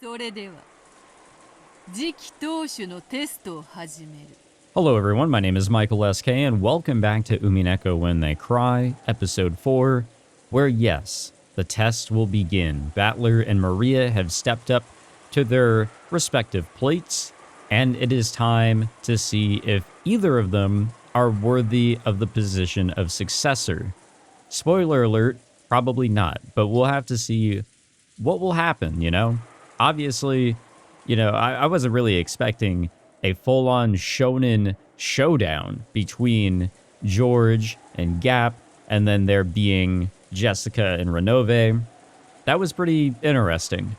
それでは次期当主のテストを始める。 Hello everyone, my name is Michael SK and welcome back to Umineko When They Cry, episode 4, where yes, the test will begin. Battler and Maria have stepped up to their respective plates, and it is time to see if either of them are worthy of the position of successor. Spoiler alert, probably not, but we'll have to see what will happen, you know? Obviously, I wasn't really expecting a full-on shonen showdown between George and Gap, and then there being Jessica and Renove. That was pretty interesting.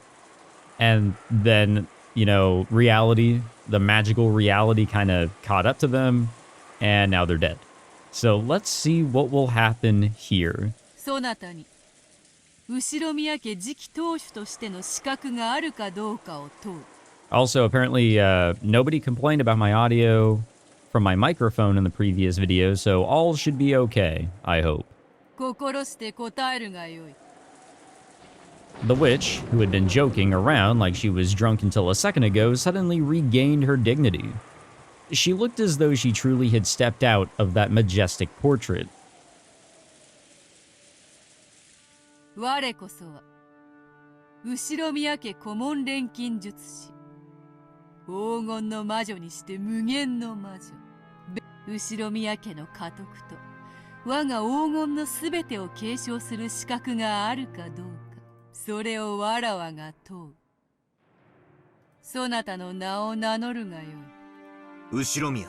And then, reality, the magical reality kind of caught up to them, and now they're dead. So let's see what will happen here. そなたに後宮家次期当主としての資格があるかどうかを問う。 Also, apparently, nobody complained about my audio from my microphone in the previous video, so all should be okay, I hope. 心して答えるがよい。 The witch, who had been joking around like she was drunk until a second ago, suddenly regained her dignity. She looked as though she truly had stepped out of that majestic portrait. 我こそは後宮家顧問錬金術師、黄金の魔女にして無限の魔女、後宮家の家督と我が黄金のすべてを継承する資格があるかどうか、それをわらわが問う。そなたの名を名乗るがよい。後宮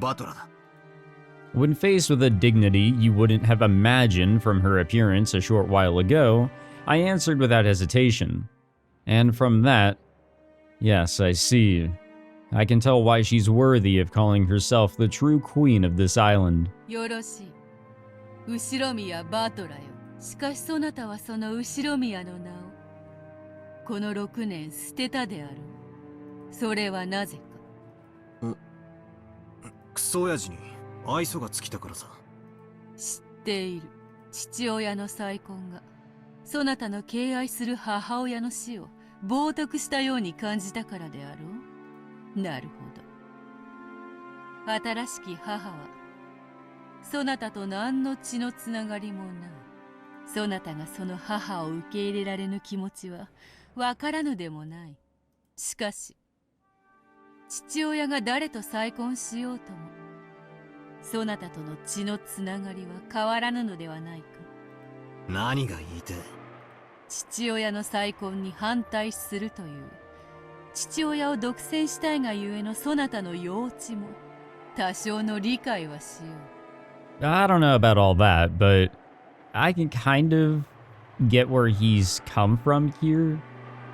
バトラだ。 When faced with a dignity you wouldn't have imagined from her appearance a short while ago, I answered without hesitation. And from that, yes, I see. I can tell why she's worthy of calling herself the true queen of this island. よろしい。後宮バトラよ。しかしそなたはその後宮の名をこの6年捨てたである。それはなぜか。クソ親父に愛想が尽きたからさ。知っている。父親の再婚がそなたの敬愛する母親の死を冒涜したように感じたからであろう。なるほど。新しき母はそなたと何の血のつながりもない。そなたがその母を受け入れられぬ気持ちはわからぬでもない。しかし父親が誰と再婚しようともそなたとの血のつながりは変わらぬのではないか。何が言いてえ。父親の再婚に反対するという父親を独占したいがゆえのそなたの幼稚も多少の理解はしよう。 I don't know about all that, but I can kind of get where he's come from here.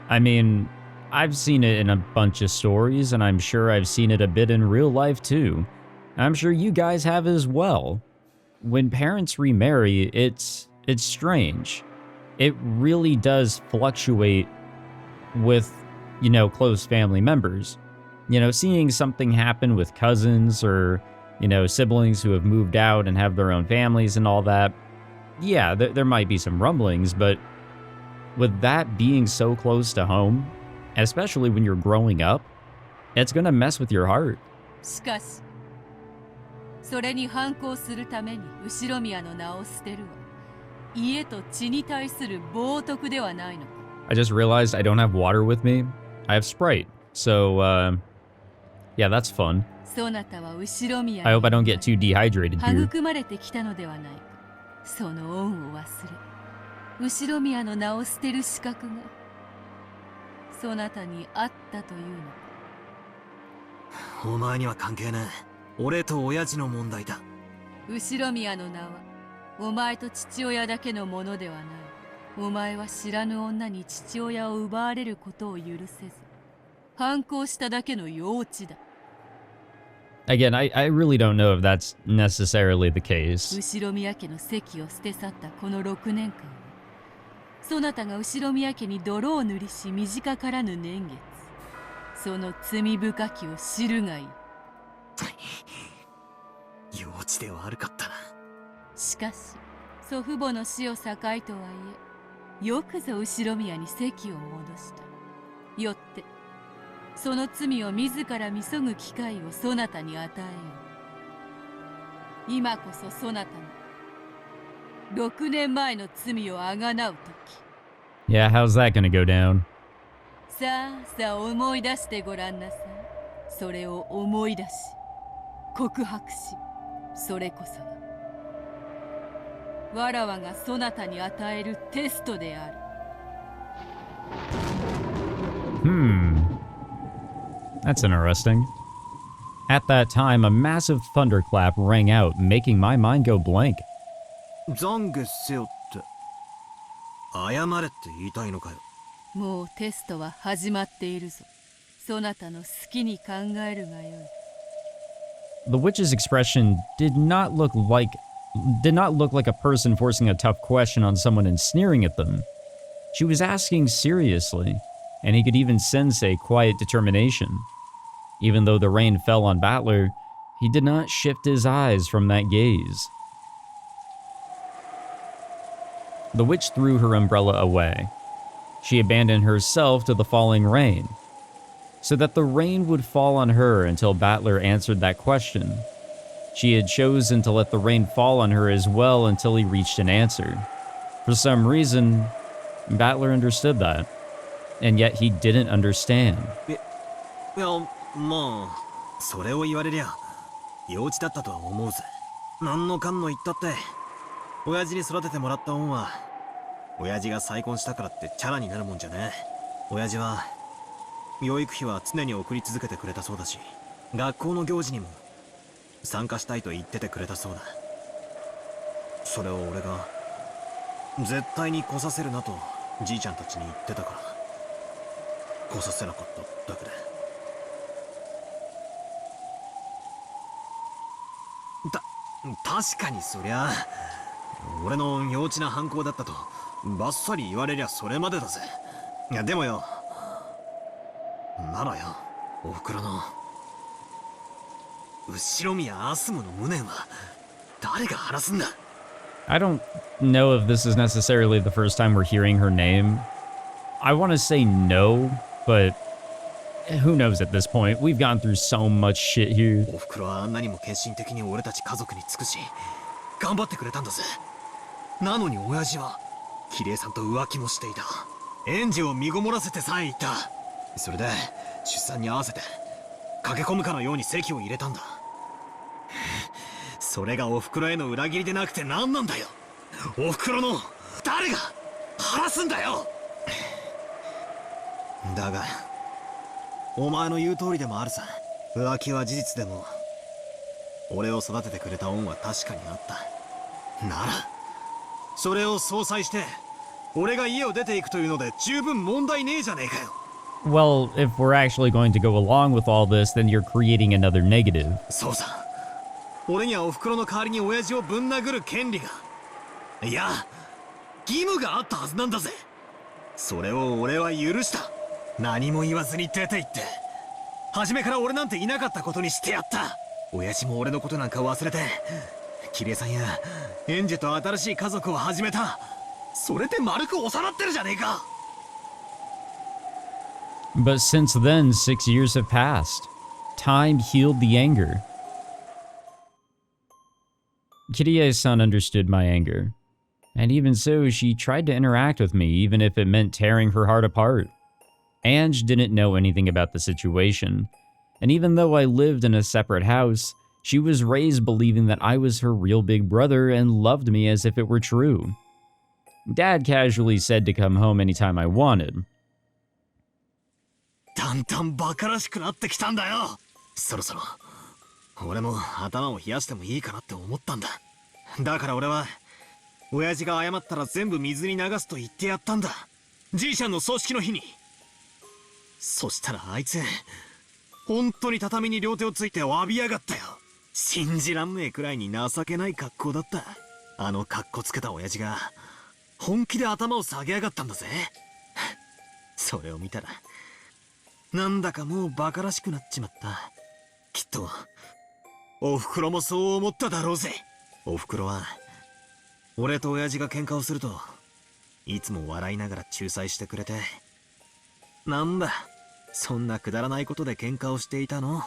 I mean, I've seen it in a bunch of stories, and I'm sure I've seen it a bit in real life too. I'm sure you guys have as well. When parents remarry, it's strange. It really does fluctuate with, close family members. Seeing something happen with cousins or, siblings who have moved out and have their own families and all that. Yeah, there might be some rumblings, but with that being so close to home, especially when you're growing up, it's gonna mess with your heart. しかしそれに反抗するために後宮の名を捨てるは家と血に対する冒涜ではないのか。 I just realized I don't have water with me. I have Sprite. So, yeah, that's fun. そなたは後宮 I hope I don't get too dehydrated here. 育まれてきたのではないか。その恩を忘れ後宮の名を捨てる資格がそなたにあったというのか。お前には関係ねえ。俺と親父の問題だ。後宮の名はお前と父親だけのものではない。お前は知らぬ女に父親を奪われることを許せず反抗しただけの幼稚だ。 Again, I really don't know if that's necessarily the case. 後宮家の席を捨て去ったこの6年間そなたが後宮家に泥を塗りし短からぬ年月その罪深きを知るがいい。幼稚で悪かったな。しかし祖父母の死を境とはいえよくぞ後宮に席を戻した。よってその罪を自ら見そぐ機会をそなたに与えよう。今こそそなたの6年前の罪をあがなう時。 Yeah, how's that gonna go down? さあさあ思い出してごらんなさい。それを思い出し告白し、それこそがわらわがそなたに与えるテストである。That's interesting. At that time, a massive thunderclap rang out, making my mind go blank. 懺悔せよって謝れって言いたいのかよ。もうテストは始まっているぞ。そなたの好きに考えるがよい。 The witch's expression did not look like a person forcing a tough question on someone and sneering at them. She was asking seriously, and he could even sense a quiet determination. Even though the rain fell on Battler, he did not shift his eyes from that gaze. The witch threw her umbrella away. She abandoned herself to the falling rain, so that the rain would fall on her until Battler answered that question. She had chosen to let the rain fall on her as well until he reached an answer. For some reason, Battler understood that, and yet he didn't understand. いや、まあそれを言われりゃ幼稚だったとは思うぜ。何のかんの言ったって親父に育ててもらった恩は親父が再婚したからってチャラになるもんじゃねえ。親父は養育費は常に送り続けてくれたそうだし、学校の行事にも参加したいと言っててくれたそうだ。それを俺が絶対に来させるなとじいちゃんたちに言ってたから来させなかっただけで。確かにそりゃ俺の幼稚な反抗だったとバッサリ言われりゃそれまでだぜ。いやでもよ、ならよ、おふくろの後宮アスムの無念は誰が晴らすんだ。 I don't know if this is necessarily the first time we're hearing her name. I want to say no, but who knows at this point? We've gone through so much shit here. おふくろはあんなにも献身的に俺たち家族に尽くし頑張ってくれたんだぜ。なのに親父は綺麗さんと浮気もしていた。園児を身ごもらせてさえいた。それで出産に合わせて駆け込むかのように籍を入れたんだ。それがおふくろへの裏切りでなくて何なんだよ。おふくろの誰が晴らすんだよ。だがお前の言う通りでもあるさ。浮気は事実でも俺を育ててくれた恩は確かにあった。ならそれを相殺して俺が家を出ていくというので十分問題ねえじゃねえかよ。 Well, if we're actually going to go along with all this, then you're creating another negative. そうさ、俺にはおふくろの代わりに親父をぶん殴る権利が、いや義務があったはずなんだぜ。それを俺は許した。何も言わずに出て行って初めから俺なんていなかったことにしてやった。親父も俺のことなんか忘れて綺麗さんや園児と新しい家族を始めた。それで丸く収まってるじゃねえか。 But since then, 6 years have passed. Time healed the anger. Kirie's-san understood my anger. And even so, she tried to interact with me, even if it meant tearing her heart apart. Ange didn't know anything about the situation. And even though I lived in a separate house, she was raised believing that I was her real big brother and loved me as if it were true. Dad casually said to come home anytime I wanted. だんだんバカらしくなってきたんだよ。そろそろ俺も頭を冷やしてもいいかなって思ったんだ。だから俺は親父が謝ったら全部水に流すと言ってやったんだ。じいちゃんの葬式の日に。そしたらあいつ本当に畳に両手をついて詫びやがったよ。信じらんねえくらいに情けない格好だった。あの格好つけた親父が本気で頭を下げやがったんだぜ。それを見たらなんだかもうバカらしくなっちまった。きっとおふくろもそう思っただろうぜ。おふくろは俺と親父が喧嘩をするといつも笑いながら仲裁してくれて、なんだ、そんなくだらないことで喧嘩をしていたの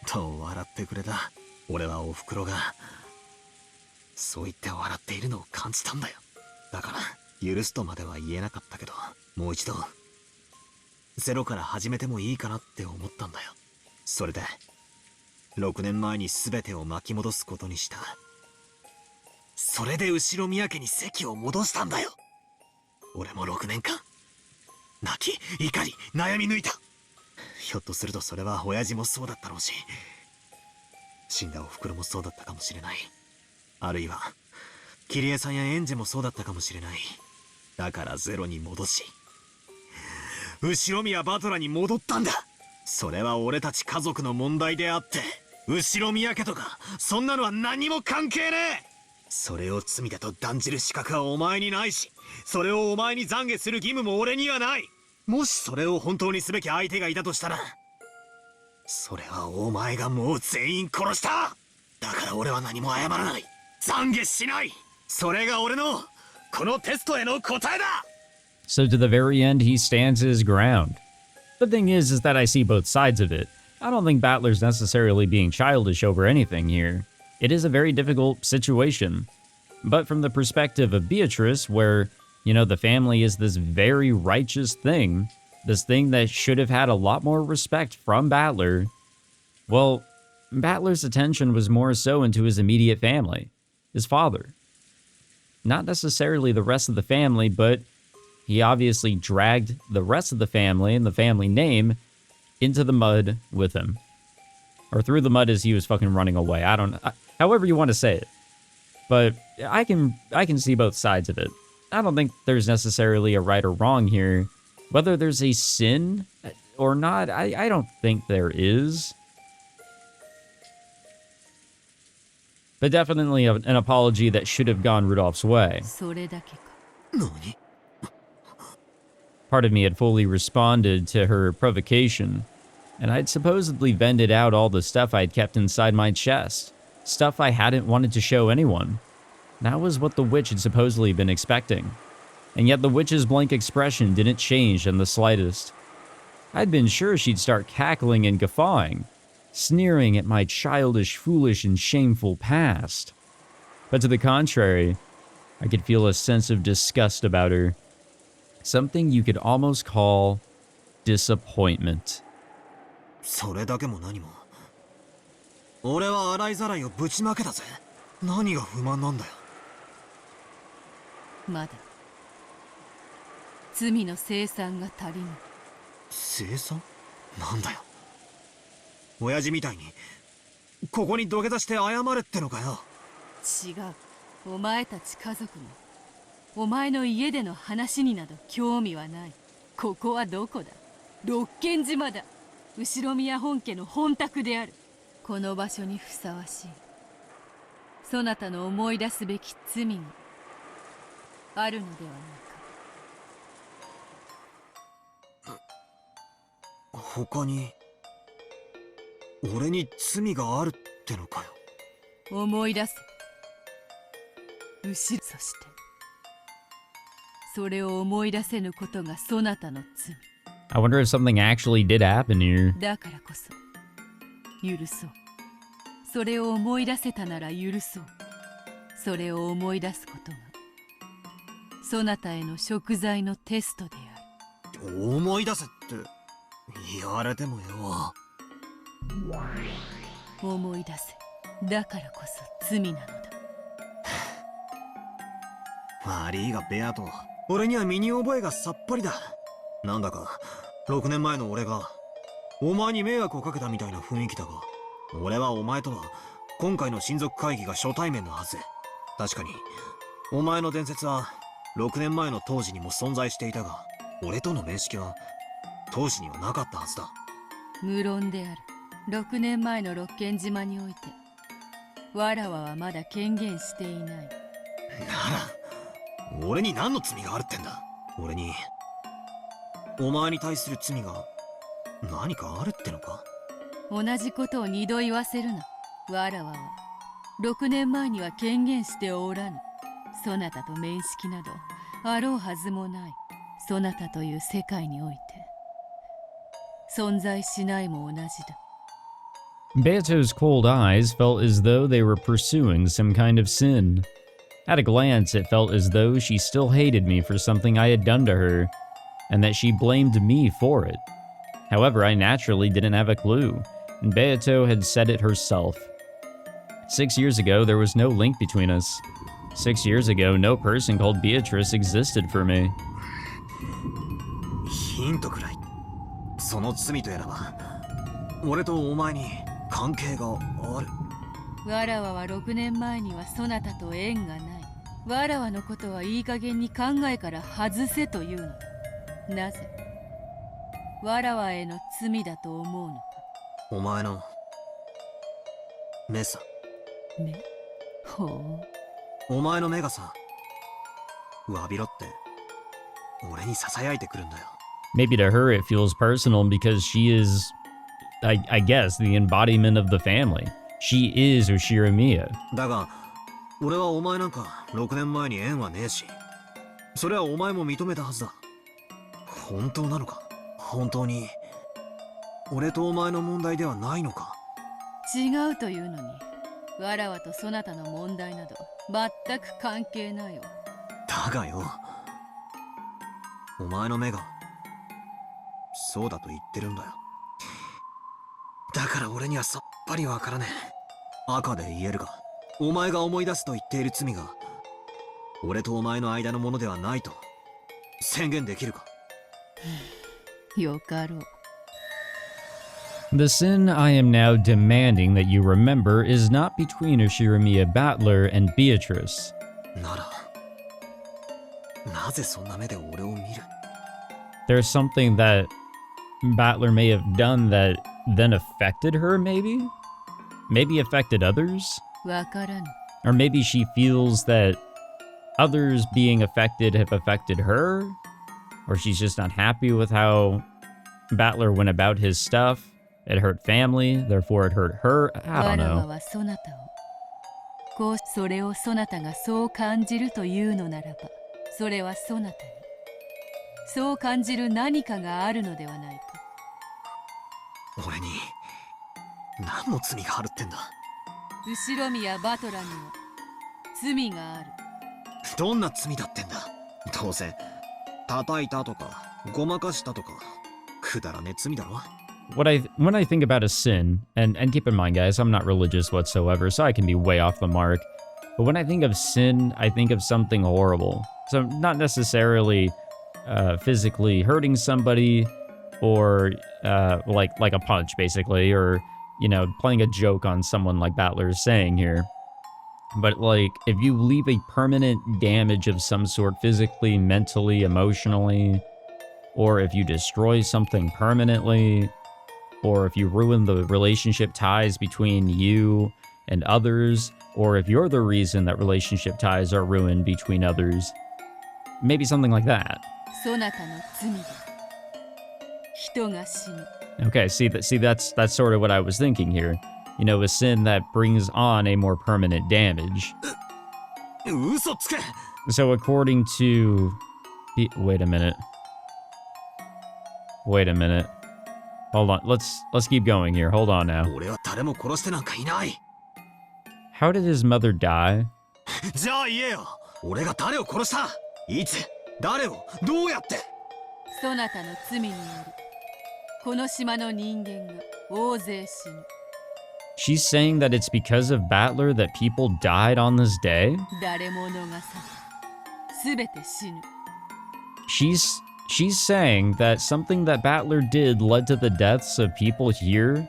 と笑ってくれた。俺はお袋がそう言って笑っているのを感じたんだよ。だから許すとまでは言えなかったけど、もう一度ゼロから始めてもいいかなって思ったんだよ。それで6年前に全てを巻き戻すことにした。それで後ろ宮家に席を戻したんだよ。俺も6年間泣き怒り悩み抜いた。ひょっとするとそれは親父もそうだったろうし、死んだお袋もそうだったかもしれない。あるいは桐江さんやエンジェもそうだったかもしれない。だからゼロに戻し、後ろ宮バトラに戻ったんだ。それは俺たち家族の問題であって、後ろ宮家とかそんなのは何も関係ねえ。それを罪だと断じる資格はお前にないし、それをお前に懺悔する義務も俺にはない。もしそれを本当にすべき相手がいたとしたら、それはお前がもう全員殺した。だから俺は何も謝らない、懺悔しない。それが俺のこのテストへの答えだ。 So to the very end, he stands his ground. The thing is that I see both sides of it. I don't think Battler's necessarily being childish over anything here. It is a very difficult situation. But from the perspective of Beatrice, where, you know, the family is this very righteous thing, this thing that should have had a lot more respect from Battler, well, Battler's attention was more so into his immediate family, his father. Not necessarily the rest of the family, but he obviously dragged the rest of the family and the family name into the mud with him. Or through the mud as he was fucking running away. However you want to say it. But I can see both sides of it. I don't think there's necessarily a right or wrong here. Whether there's a sin or not, I don't think there is. But definitely an apology that should have gone Rudolph's way. Part of me had fully responded to her provocation, and I'd supposedly vented out all the stuff I'd kept inside my chest. Stuff I hadn't wanted to show anyone. That was what the witch had supposedly been expecting. And yet the witch's blank expression didn't change in the slightest. I'd been sure she'd start cackling and guffawing, sneering at my childish, foolish, and shameful past. But to the contrary, I could feel a sense of disgust about her. Something you could almost call disappointment. それだけも何も。俺は洗いざらいをぶちまけたぜ。何が不満なんだよ。まだ罪の清算が足りぬ。清算？なんだよ。親父みたいにここに土下座して謝れってのかよ。違う。お前たち家族もお前の家での話になど興味はない。ここはどこだ？六軒島だ。後宮本家の本宅である。この場所にふさわしいそなたの思い出すべき罪があるのではないか。他に俺に罪があるってのかよ。思い出せ。そしてそれを思い出せぬことがそなたの罪。I wonder if something actually did happen here. だからこそ許そう。それを思い出せたなら許そう。それを思い出すことがそなたへの贖罪のテストである。思い出せって言われてもよ。思い出せ。だからこそ罪なのだ。悪いがベアと俺には身に覚えがさっぱりだ。なんだか6年前の俺がお前に迷惑をかけたみたいな雰囲気だが、俺はお前とは今回の親族会議が初対面のはず。確かにお前の伝説は6年前の当時にも存在していたが、俺との面識は当時にはなかったはずだ。無論である。6年前の六軒島においてわらわはまだ権限していない。なら俺に何の罪があるってんだ。俺にお前に対する罪が何かあるってのか。同じことを二度言わせるな。わらわは6年前には権限しておらぬ。そなたと面識などあろうはずもない。そなたという世界において存在しないも同じだ。Beato's cold eyes felt as though they were pursuing some kind of sin. At a glance, it felt as though she still hated me for something I had done to her, and that she blamed me for it. However, I naturally didn't have a clue, and Beato had said it herself. 6 years ago, there was no link between us. 6 years ago, no person called Beatrice existed for me. ヒントくらい。その罪とやらは、俺とお前に関係がある。わらわは6年前にはそなたと縁がない。わらわのことはいい加減に考えから外せというのだ。なぜわらわへの罪だと思うのか。お前の目さ。目？ほう。お前の目がさ、詫びろって俺に囁いてくるんだよ。Maybe to her it feels personal because she is, I guess, the embodiment of the family. She is Ushiromiya. だが、俺はお前なんか6年前に縁はねえし、それはお前も認めたはずだ。本当なのか？本当に俺とお前の問題ではないのか？違うというのに、わらわとそなたの問題など全く関係ないよ。だがよ、お前の目がそうだと言ってるんだよ。だから俺にはさっぱりわからねえ。赤で言えるが、お前が思い出すと言っている罪が俺とお前の間のものではないと宣言できるか？よかろう。The sin I am now demanding that you remember is not between Ushiromiya Battler and Beatrice. なら、なぜそんな目で俺を見る？ There's something that Battler may have done that then affected her, maybe? Maybe affected others? わからぬ。 Or maybe she feels that others being affected have affected her? Or she's just not happy with how Battler went about his stuff. It hurt family, therefore it hurt her. I don't わらわ know. はそなたを、こうそれをそなたがそう感じるというのならば、それはそなたにそう感じる何かがあるのではないか。俺に何の罪があるってんだ？後宮バトラには罪がある。どんな罪だってんだ？どうせ叩いたとかごまかしたとかくだらねえ罪だろ。When I think about a sin, and keep in mind, guys, I'm not religious whatsoever, so I can be way off the mark. But when I think of sin, I think of something horrible. So not necessarily physically hurting somebody, or like a punch, basically, or playing a joke on someone like Battler is saying here. But like, if you leave a permanent damage of some sort, physically, mentally, emotionally, or if you destroy something permanently, or if you ruin the relationship ties between you and others, or if you're the reason that relationship ties are ruined between others, maybe something like that. そなたの罪で人が死ぬ。 Okay, that's sort of what I was thinking here. A sin that brings on a more permanent damage. 嘘つけ。 So according to... Wait a minute. Hold on, let's keep going here. Hold on now. 俺は誰も殺してなんかいない。 How did his mother die? じゃあ言えよ。俺が誰を殺した？いつ？誰を？どうやって？そなたの罪によるこの島の人間が大勢死ぬ。 She's saying that it's because of Battler that people died on this day? 誰も逃さず、すべて死ぬ。 She's saying that something that Battler did led to the deaths of people here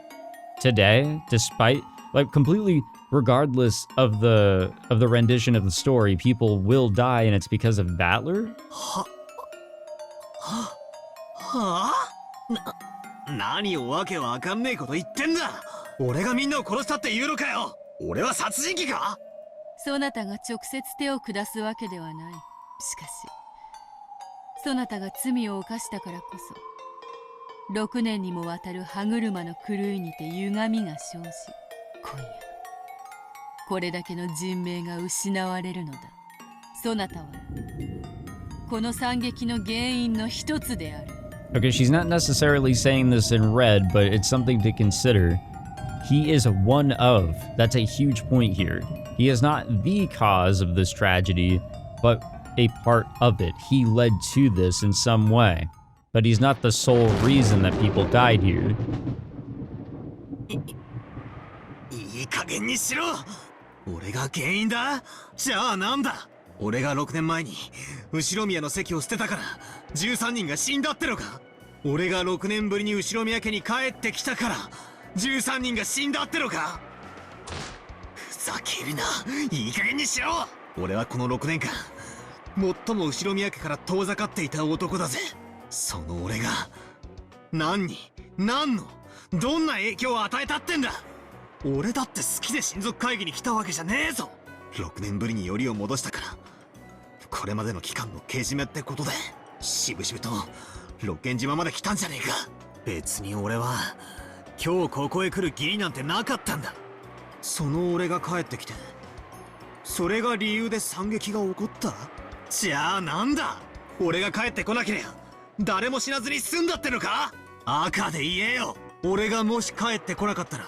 today, despite, like, completely regardless of the rendition of the story, people will die, and it's because of Battler? 何をわけわかんねえこと言ってんだ。俺がみんなを殺したって言うのかよ。俺は殺人鬼か？そなたが直接手を下すわけではない。しかしそなたが罪を犯したからこそ6年にもわたる歯車の狂いにて歪みが生じ、今夜これだけの人命が失われるのだ。そなたはこの惨劇の原因の一つである。Okay, she's not necessarily saying this in red, but it's something to consider. He is one of. That's a huge point here. He is not the cause of this tragedy, but a part of it. He led to this in some way. But he's not the sole reason that people died here. いい加減にしろ。俺が原因だ。じゃあなんだ。俺が6年前に後宮の席を捨てたから13人が死んだってのか。俺が6年ぶりに後宮家に帰ってきたから13人が死んだってのか。ふざけるな。いい加減にしろ。俺はこの6年間最も後宮家から遠ざかっていた男だぜ。その俺が何に何のどんな影響を与えたってんだ。俺だって好きで親族会議に来たわけじゃねえぞ。6年ぶりによりを戻したからこれまでの期間のけじめってことで渋々と六軒島まで来たんじゃねえか。別に俺は今日ここへ来る義理なんてなかったんだ。その俺が帰ってきてそれが理由で惨劇が起こった。じゃあなんだ。俺が帰ってこなければ誰も死なずに済んだってのか。赤で言えよ。俺がもし帰ってこなかったら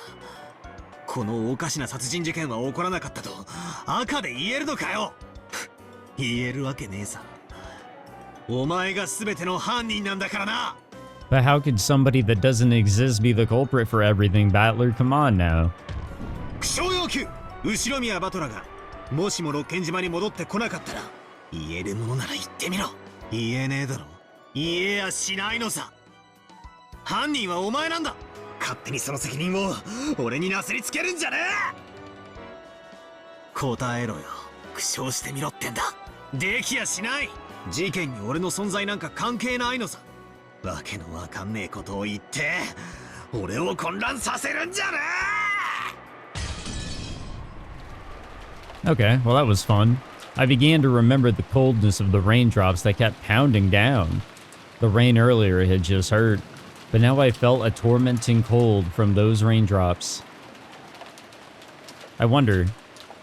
このおかしな殺人事件は起こらなかったと赤で言えるのかよ。言えるわけねえさ。お前が全ての犯人なんだからな。 But how could somebody that doesn't exist be the culprit for everything, Battler? Come on now. 苦笑要求後宮バトラがもしも六軒島に戻ってこなかったら言えるものなら言ってみろ。言えねえだろ。言えやしないのさ。犯人はお前なんだ。勝手にその責任を俺になすりつけるんじゃねえ。答えろよ。苦笑してみろってんだ。できやしない。事件に俺の存在なんか関係ないのさ。わけのわかんねえことを言って俺を混乱させるんじゃねえ。 Okay, well that was fun. I began to remember the coldness of the raindrops that kept pounding down. The rain earlier had just hurt, but now I felt a tormenting cold from those raindrops. I wonder,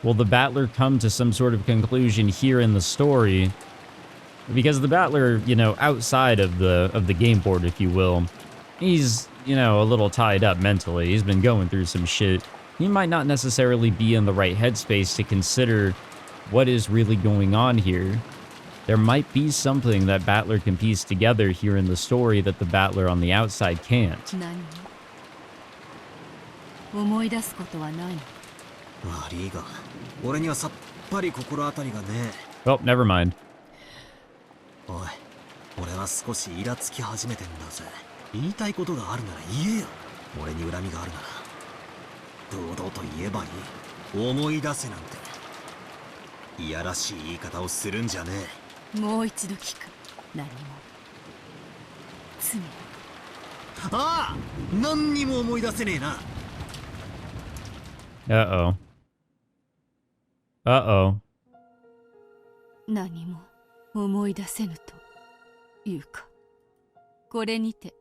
will the Battler come to some sort of conclusion here in the story? Because the Battler, you know, outside of the game board, if you will, he's, you know, a little tied up mentally. He's been going through some shit. He might not necessarily be in the right headspace to consider what is really going on here. There might be something that Battler can piece together here in the story that the Battler on the outside can't. 思い出すことはない。悪いが俺にはさっぱり心当たりがねえ。 Oh, never mind. おい、俺は少しイラつき始めてんだぜ。言いたいことがあるなら言えよ。俺に恨みがあるなら堂々と言えばいい。思い出せなんていやらしい言い方をするんじゃねえ。もう一度聞く。何も罪。ああ、何にも思い出せねえな。 Uh-oh. Uh-oh. 何も思い出せぬというか、これにて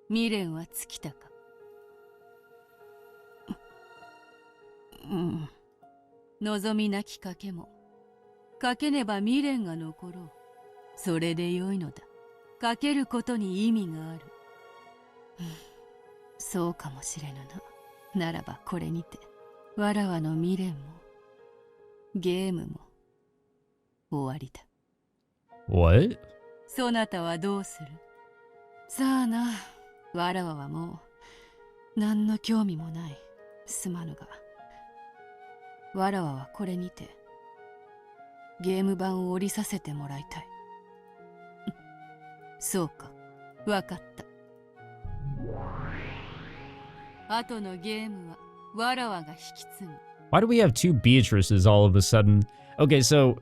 未練は尽きたか。うん。望みなき賭けも賭けねば未練が残ろう。それでよいのだ。賭けることに意味がある。そうかもしれぬな。ならばこれにてわらわの未練もゲームも終わりだ。 What? そなたはどうする？さあな。わらわはもう何の興味もない。すまぬがわらわはこれにてゲーム版を降りさせてもらいたい。そうか、わかった。後のゲームはわらわが引き継ぐ。 Why do we have two Beatrices all of a sudden? Okay, so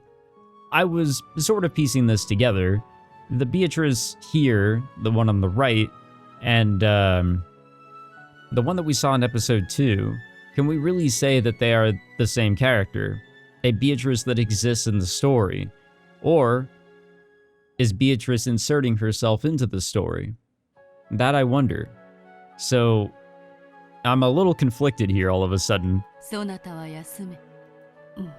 I was sort of piecing this together. The Beatrice here, the one on the right, and the one that we saw in episode 2, can we really say that they are the same character? A Beatrice that exists in the story? Or is Beatrice inserting herself into the story? That I wonder. So I'm a little conflicted here all of a sudden. そなたは休め。うん。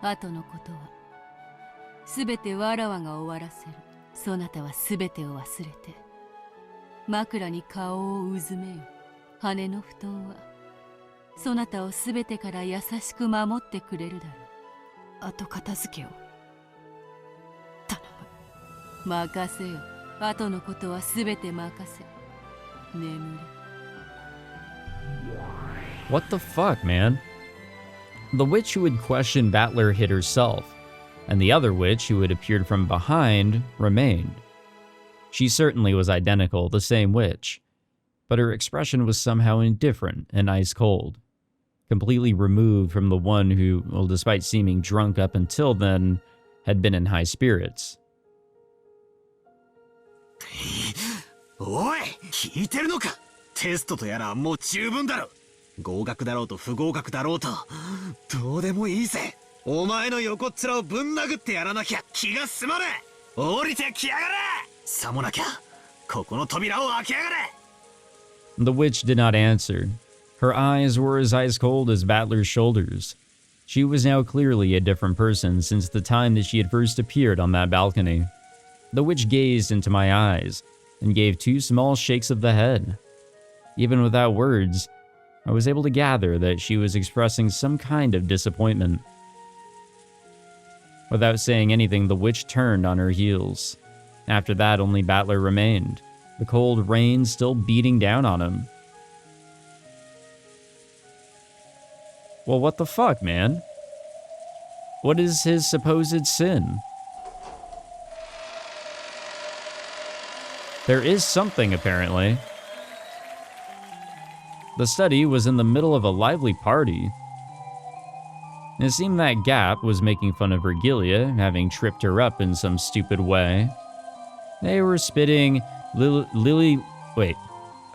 後のことはすべてわらわが終わらせる。そなたはすべてを忘れて枕に顔をうずめよ。羽の布団はそなたをすべてから優しく守ってくれるだろう。後片付けを頼む。任せよ。後のことはすべて任せ。眠れ。 What the fuck, man? The witch who had questioned Battler hid herself, and the other witch who had appeared from behind remained. She certainly was identical, the same witch, but her expression was somehow indifferent and ice-cold, completely removed from the one who, well, despite seeming drunk up until then, had been in high spirits. おい、聞いてるのか。テストとやらはもう十分だろ。合格だろうと不合格だろうとどうでもいいぜ。お前の横っ面をぶん殴ってやらなきゃ気が済まねえ。降りてきやがれ。さもなきゃここの扉を開けやがれ。 The witch did not answer. Her eyes were as ice cold as Battler's shoulders. She was now clearly a different person since the time that she had first appeared on that balcony. The witch gazed into my eyes and gave 2 small shakes of the head. Even without words, I was able to gather that she was expressing some kind of disappointment. Without saying anything, the witch turned on her heels. After that, only Battler remained, the cold rain still beating down on him. Well, what the fuck, man? What is his supposed sin? There is something, apparently. The study was in the middle of a lively party. It seemed that Gap was making fun of Vergilia, having tripped her up in some stupid way. They were spitting Lily... Wait,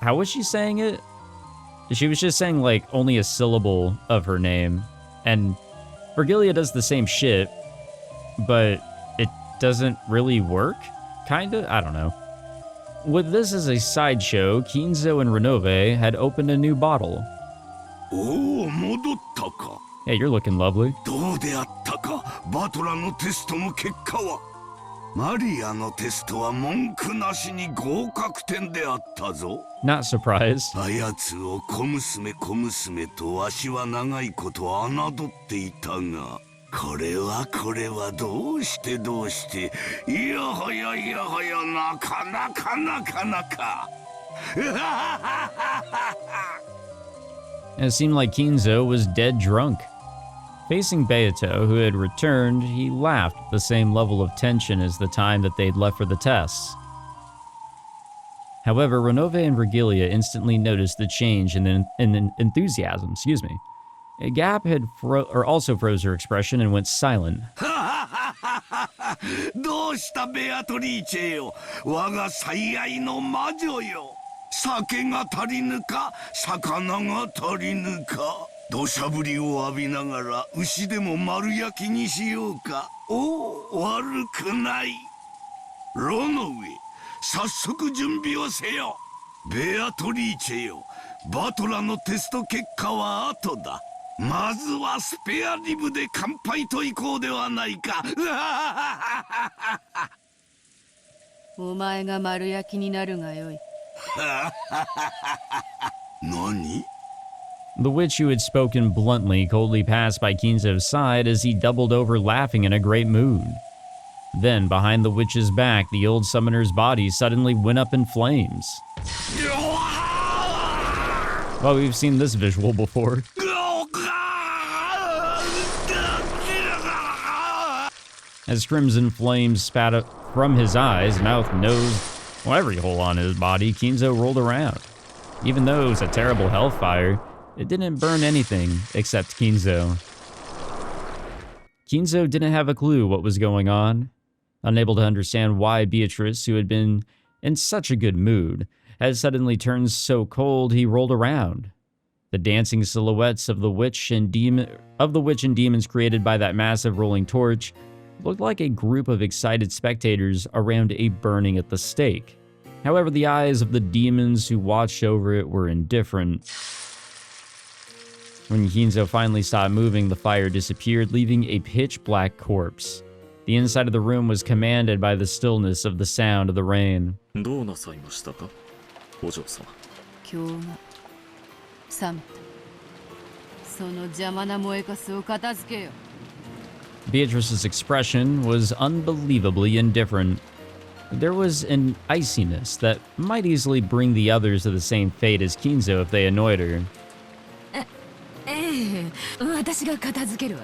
how was she saying it? She was just saying, like, only a syllable of her name. And Vergilia does the same shit, but it doesn't really work? Kinda? I don't know. With this as a sideshow, Kinzo and Renove had opened a new bottle. Oh, 戻ったか。 Hey, you're looking lovely. どうであったか、バトラのテストの結果は。マリアのテストは文句なしに合格点であったぞ。 Not surprised. あやつを小娘とわしは長いこと侮っていたが、これはどうしていやはやなか。It seemed like Kinzo was dead drunk. Facing Beato, who had returned, he laughed at the same level of tension as the time that they'd left for the tests. However, Renove and Vergilia instantly noticed the change in enthusiasm. Gap had also froze her expression and went silent. どうしたベアトリーチェよ、我が最愛の魔女よ。酒が足りぬか、魚が足りぬか。土砂降りを浴びながら牛でも丸焼きにしようか。悪くない。ロノウェ、早速準備をせよ。ベアトリーチェよ、バトラのテスト結果は後だ。まずはスペアリブで乾杯といこうではないか。お前が丸焼きになるがよい。何? The witch who had spoken bluntly coldly passed by Kinzo's side as he doubled over laughing in a great mood. Then, behind the witch's back, the old summoner's body suddenly went up in flames. Well, we've seen this visual before. As crimson flames spat up from his eyes, mouth, nose, well, every hole on his body, Kinzo rolled around. Even though it was a terrible hellfire, it didn't burn anything except Kinzo. Kinzo didn't have a clue what was going on. Unable to understand why Beatrice, who had been in such a good mood, had suddenly turned so cold, he rolled around. The dancing silhouettes of the witch and demons created by that massive rolling torch looked like a group of excited spectators around a burning at the stake. However, the eyes of the demons who watched over it were indifferent. When Kinzo finally stopped moving, the fire disappeared, leaving a pitch-black corpse. The inside of the room was commanded by the stillness of the sound of the rain. どうなさいましたか、お嬢様。今日が冷めた。その邪魔な燃えかすを片付けよ。Beatrice's expression was unbelievably indifferent. There was an iciness that might easily bring the others to the same fate as Kinzo if they annoyed her. ええ、私が片付けるわ。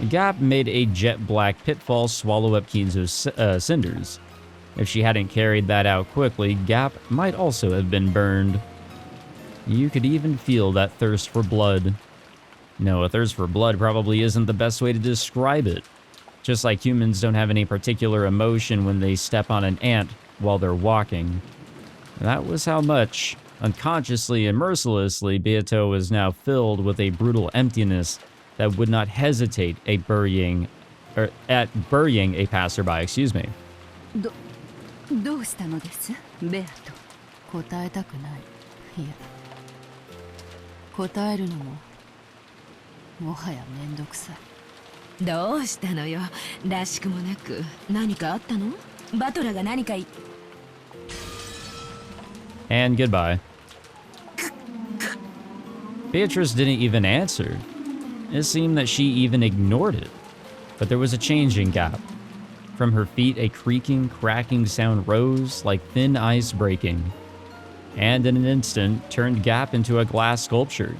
Gap made a jet black pitfall swallow up Kinzo's cinders. If she hadn't carried that out quickly, Gap might also have been burned. You could even feel that thirst for blood. No, a thirst for blood probably isn't the best way to describe it. Just like humans don't have any particular emotion when they step on an ant while they're walking. That was how much, unconsciously and mercilessly, Beato was now filled with a brutal emptiness that would not hesitate at burying a passerby, excuse me. どうしたのです、ベアト。答えたくない。いや、答えるのももはやめんどくさい。どうしたのよ。らしくもなく。何かあったの？バトラが何か言っ And goodbye. Beatrice didn't even answer. It seemed that she even ignored it. But there was a change in Gap. From her feet, a creaking, cracking sound rose like thin ice breaking, and in an instant turned Gap into a glass sculpture.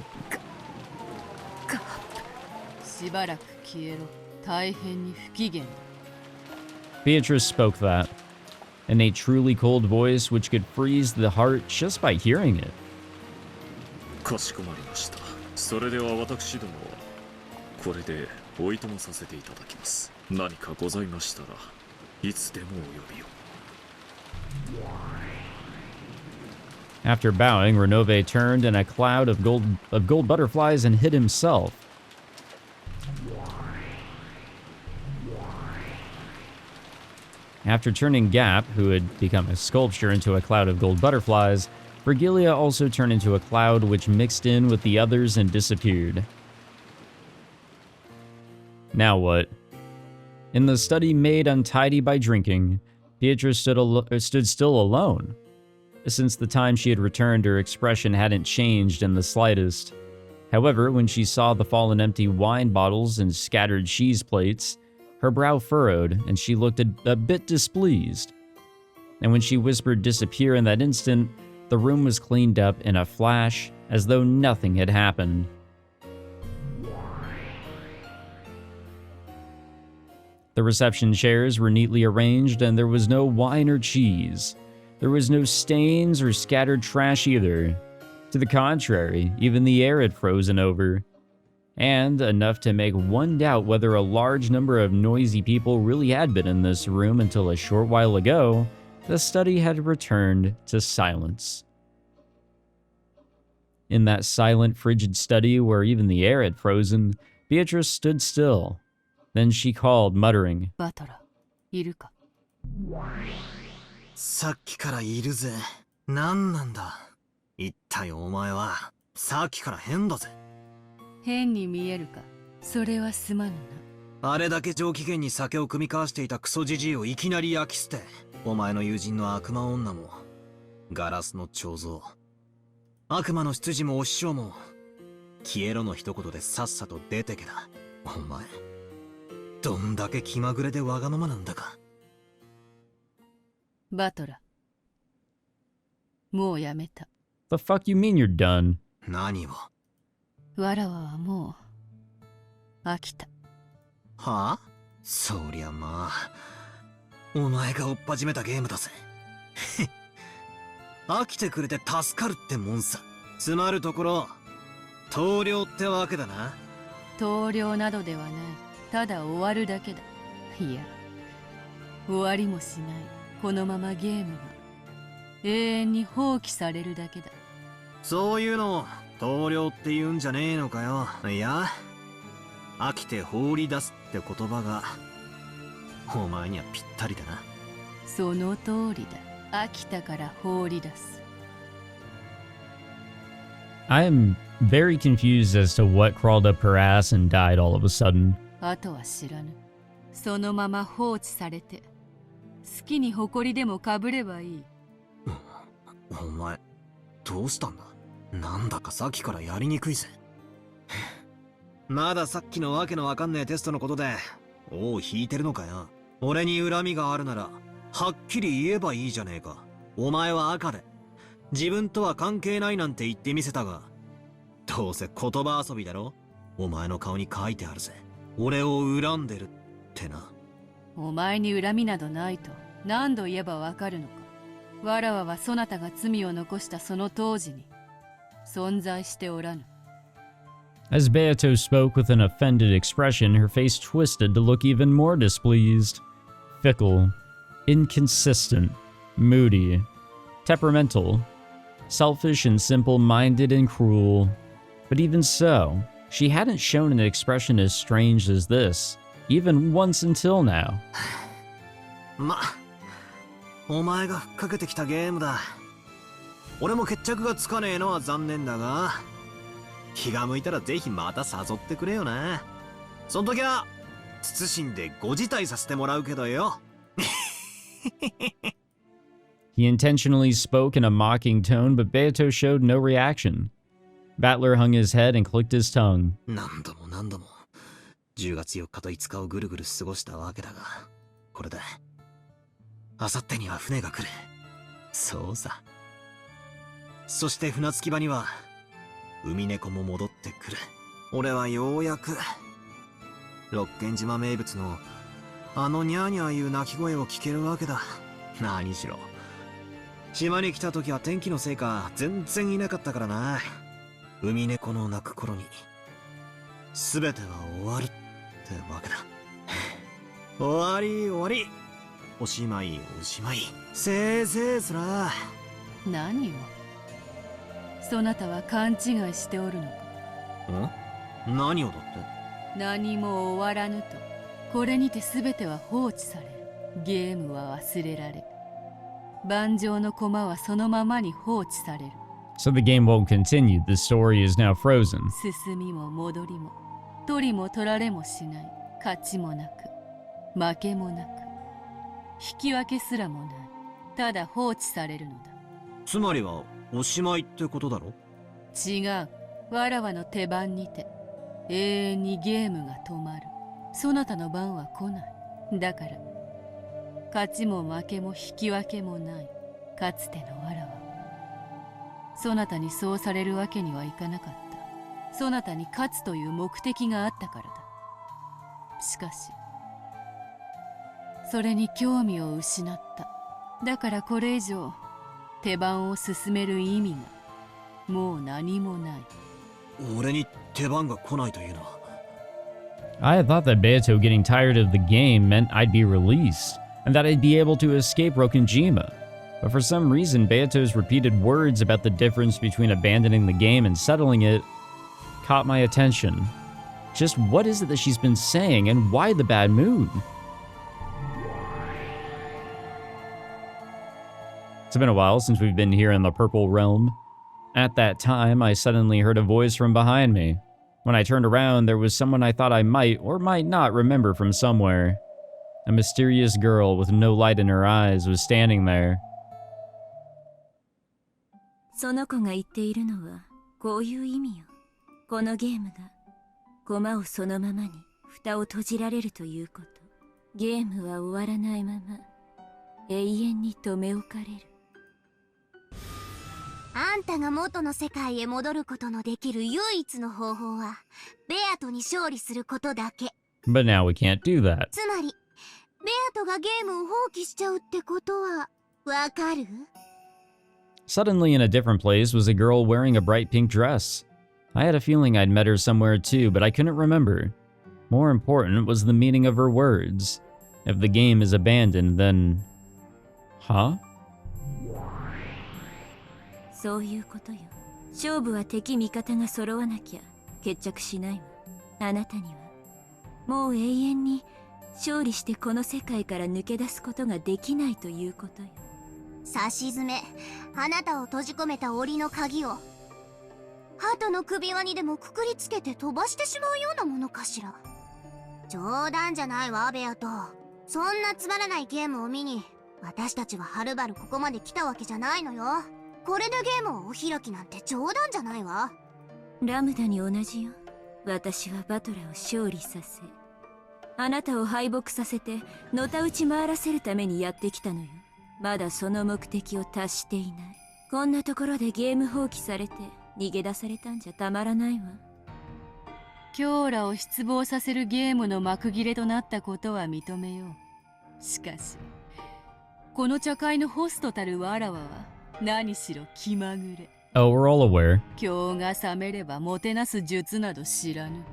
しばらく消えろ。大変に不機嫌だ。Beatrice spoke that, in a truly cold voice which could freeze the heart just by hearing it. かしこまりました。それでは私どもはこれでおいとまさせていただきます。何かございましたらいつでもお呼びを。After bowing, Renove turned in a cloud of gold butterflies and hid himself. After turning Gap, who had become a sculpture, into a cloud of gold butterflies, Virgilia also turned into a cloud which mixed in with the others and disappeared. Now what? In the study made untidy by drinking, Beatrice stood still alone. Since the time she had returned, her expression hadn't changed in the slightest. However, when she saw the fallen empty wine bottles and scattered cheese plates, her brow furrowed and she looked a bit displeased. And when she whispered disappear in that instant, the room was cleaned up in a flash, as though nothing had happened. The reception chairs were neatly arranged, and there was no wine or cheese. There was no stains or scattered trash either. To the contrary, even the air had frozen over. And enough to make one doubt whether a large number of noisy people really had been in this room until a short while ago, the study had returned to silence. In that silent, frigid study where even the air had frozen, Beatrice stood still. Then she called, muttering, バトラ、いるか。さっきからいるぜ。何なんだ。一体お前は。さっきから変だぜ。変に見えるか。それはすまぬな。あれだけ上機嫌に酒を酌み交わしていたクソジジイをいきなり焼き捨て、お前の友人の悪魔女もガラスの彫像、悪魔の執事もお師匠も消えろの一言でさっさと出てけだ。お前どんだけ気まぐれでわがままなんだか。バトラ、もうやめた。 The fuck you mean you're done? 何を。わらわはもう飽きた。はあ？そりゃまあ、お前が追っ始めたゲームだぜ。飽きてくれて助かるってもんさ。つまるところ投了ってわけだな。投了などではない。ただ終わるだけだ。いや、終わりもしない。このままゲームが永遠に放棄されるだけだ。そういうのを投了って言うんじゃねえのかよ。いや、飽きて放り出すって言葉がお前にはぴったりだな。その通りだ。飽きたから放り出す。I am very confused as to what crawled up her ass and died all of a sudden. あとは知らぬ。そのまま放置されて好きに誇りでもかぶればいい。お前どうしたんだ。なんだかさっきからやりにくいぜ。まださっきのわけのわかんねえテストのことで尾を引いてるのかよ。俺に恨みがあるならはっきり言えばいいじゃねえか。お前は赤で自分とは関係ないなんて言ってみせたが、どうせ言葉遊びだろ。お前の顔に書いてあるぜ。俺を恨んでるってな。お前に恨みなどないと何度言えばわかるのか。わらわはそなたが罪を残したその当時に存在しておらぬ。As Beato spoke with an offended expression, her face twisted to look even more displeased. Fickle, inconsistent, moody, temperamental, selfish and simple-minded and cruel. But even so, she hadn't shown an expression as strange as this, even once until now. ま、お前がふっかけてきたゲームだ。俺も決着がつかねえのは残念だが、気が向いたらぜひまた誘ってくれよな。その時は謹んでご辞退させてもらうけどよ。He intentionally spoke in a mocking tone, but Beato showed no reaction. Battler hung his head and clicked his tongue. 何度も何度も10月4日と5日をぐるぐる過ごしたわけだが、これであさってには船が来る。そうさ。そして船着き場には海猫も戻ってくる。俺はようやくロッケン島名物のあのニャーニャーいう鳴き声を聞けるわけだ。何しろ島に来た時は天気のせいか全然いなかったからな。海猫の鳴く頃に全ては終わるってわけだ。終わり終わり。おしまいおしまい。せいぜいすら。何を。そなたは勘違いしておるのか。ん？何をだって。何も終わらぬと。これにて全ては放置され、ゲームは忘れられ、盤上の駒はそのままに放置される。So the game won't continue. The story is now frozen. 進みも戻りも、取りも取られもしない。勝ちもなく、負けもなく、引き分けすらもない。ただ放置されるのだ。つまりはおしまいってことだろ。違う。わらわの手番にて永遠にゲームが止まる。そなたの番は来ない。だから勝ちも負けも引き分けもない。かつてのわらわ。そなたにそうされるわけにはいかなかった。そなたに勝つという目的があったからだ。しかしそれに興味を失った。だからこれ以上手番を進める意味がもう何もない。俺に手番が来ないというのは。I had thought that Beato getting tired of the game meant I'd be released, and that I'd be able to escape Rokkenjima. But for some reason, Beato's repeated words about the difference between abandoning the game and settling it caught my attention. Just what is it that she's been saying, and why the bad mood? It's been a while since we've been here in the Purple Realm. At that time, I suddenly heard a voice from behind me. When I turned around, there was someone I thought I might or might not remember from somewhere. A mysterious girl with no light in her eyes was standing there. その子が言っているのはこういう意味よ。このゲームが駒をそのままに蓋を閉じられるということ。ゲームは終わらないまま永遠に留め置かれる。あんたが元の世界へ戻ることのできる唯一の方法はベアトに勝利することだけ。 But now we can't do that. つまりベアトがゲームを放棄しちゃうってことはわかる？ Suddenly in a different place was a girl wearing a bright pink dress. I had a feeling I'd met her somewhere too, but I couldn't remember. More important was the meaning of her words. If the game is abandoned, then... Huh? そういうことよ。勝負は敵味方が揃わなきゃ決着しないわ。あなたにはもう永遠に勝利してこの世界から抜け出すことができないということよ。さしずめ、あなたを閉じ込めた檻の鍵をハトの首輪にでもくくりつけて飛ばしてしまうようなものかしら。冗談じゃないわベアト。そんなつまらないゲームを見に私たちははるばるここまで来たわけじゃないのよ。これでゲームをお開きなんて冗談じゃないわ。ラムダに同じよ。私はバトラーを勝利させ、あなたを敗北させてのたうち回らせるためにやってきたのよ。まだその目的を達していない。こんなところでゲーム放棄されて逃げ出されたんじゃたまらないわ。今日らを失望させるゲームの幕切れとなったことは認めよう。しかしこの茶会のホストたるわらわは何しろ気まぐれ。 Oh, we're all aware. 今日が覚めればもてなす術など知らぬ。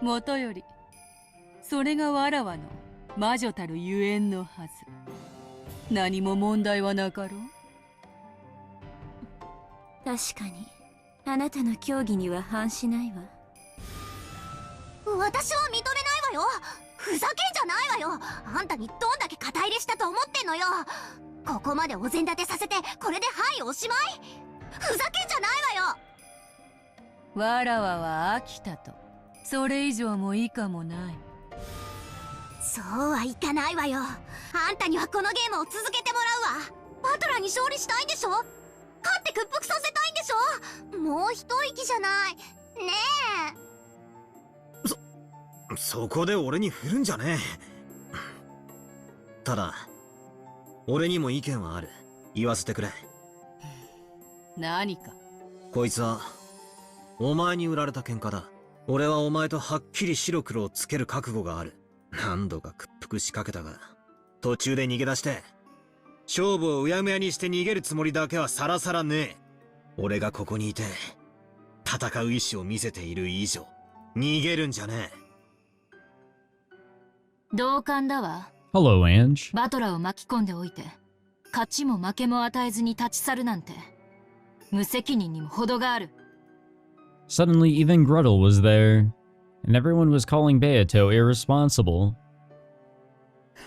もとよりそれがわらわの魔女たるゆえんのはず。何も問題はなかろう。確かにあなたの競技には反しないわ。私は認めないわよ。ふざけんじゃないわよ。あんたにどんだけ肩入れしたと思ってんのよ。ここまでお膳立てさせてこれではいおしまい。ふざけんじゃないわよ。わらわは飽きたと。それ以上も以下もない。そうはいかないわよ。あんたにはこのゲームを続けてもらうわ。バトラーに勝利したいんでしょ。勝って屈服させたいんでしょ。もう一息じゃないねえ。そこで俺に振るんじゃねえ。ただ俺にも意見はある。言わせてくれ。何か。こいつはお前に売られた喧嘩だ。俺はお前とはっきり白黒をつける覚悟がある。何度か屈服しかけたが途中で逃げ出して勝負をうやむやにして逃げるつもりだけはさらさらねえ。俺がここにいて戦う意志を見せている以上逃げるんじゃねえ。同感だわ。 Hello, Ange. バトラーを巻き込んでおいて勝ちも負けも与えずに立ち去るなんて無責任にも程がある。 Suddenly, even Gretel was there, and everyone was calling Beato irresponsible.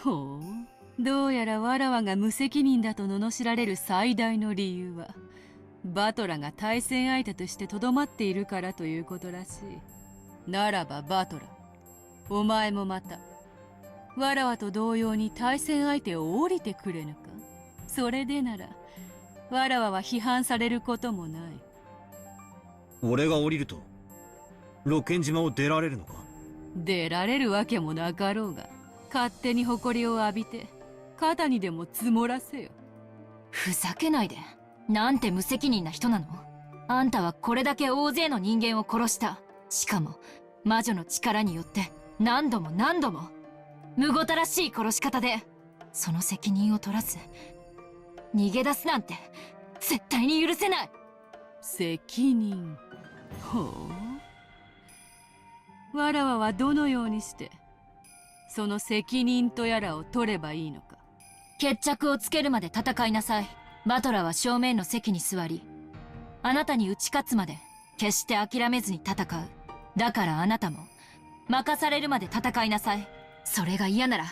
ほう、どうやらわらわが無責任だと罵られる最大の理由はバトラが対戦相手としてとどまっているからということらしい。ならばバトラ、お前もまたわらわと同様に対戦相手を降りてくれぬか。それでならわらわは批判されることもない。俺が降りるとロッケン島を出られるのか。出られるわけもなかろうが、勝手に誇りを浴びて肩にでも積もらせよ。ふざけないで。なんて無責任な人なの。あんたはこれだけ大勢の人間を殺した。しかも魔女の力によって何度も何度も。むごたらしい殺し方でその責任を取らず逃げ出すなんて絶対に許せない。責任。ほう、わらわはどのようにしてその責任とやらを取ればいいのか。決着をつけるまで戦いなさい。バトラーは正面の席に座りあなたに打ち勝つまで決して諦めずに戦う。だからあなたも任されるまで戦いなさい。それが嫌なら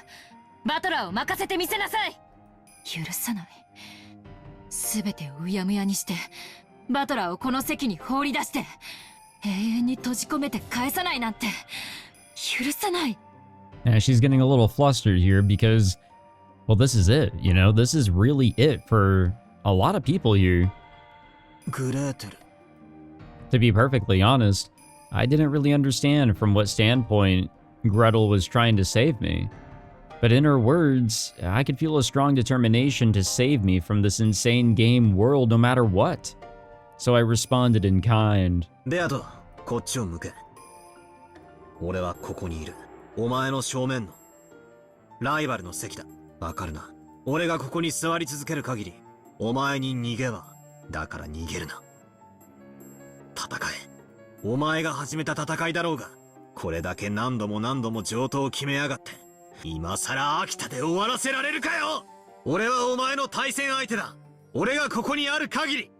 バトラーを任せてみせなさい。許さない。全てをうやむやにしてバトラーをこの席に放り出して永遠に閉じ込めて返さないなんて許さない。 Yeah, she's getting a little flustered here because, well, this is it, you know? This is really it for a lot of people here. グレーテル。 To be perfectly honest, I didn't really understand from what standpoint Gretel was trying to save me. But in her words, I could feel a strong determination to save me from this insane game world no matter what. So I responded in kind. ベアト、こっちを向け。俺はここにいる。お前の正面のライバルの席だ。わかるな。俺がここに座り続ける限りお前に逃げは。だから逃げるな。戦え。お前が始めた戦いだろうが、これだけ何度も何度も上等を決めやがって今さら秋田で終わらせられるかよ。俺はお前の対戦相手だ。俺がここにある限り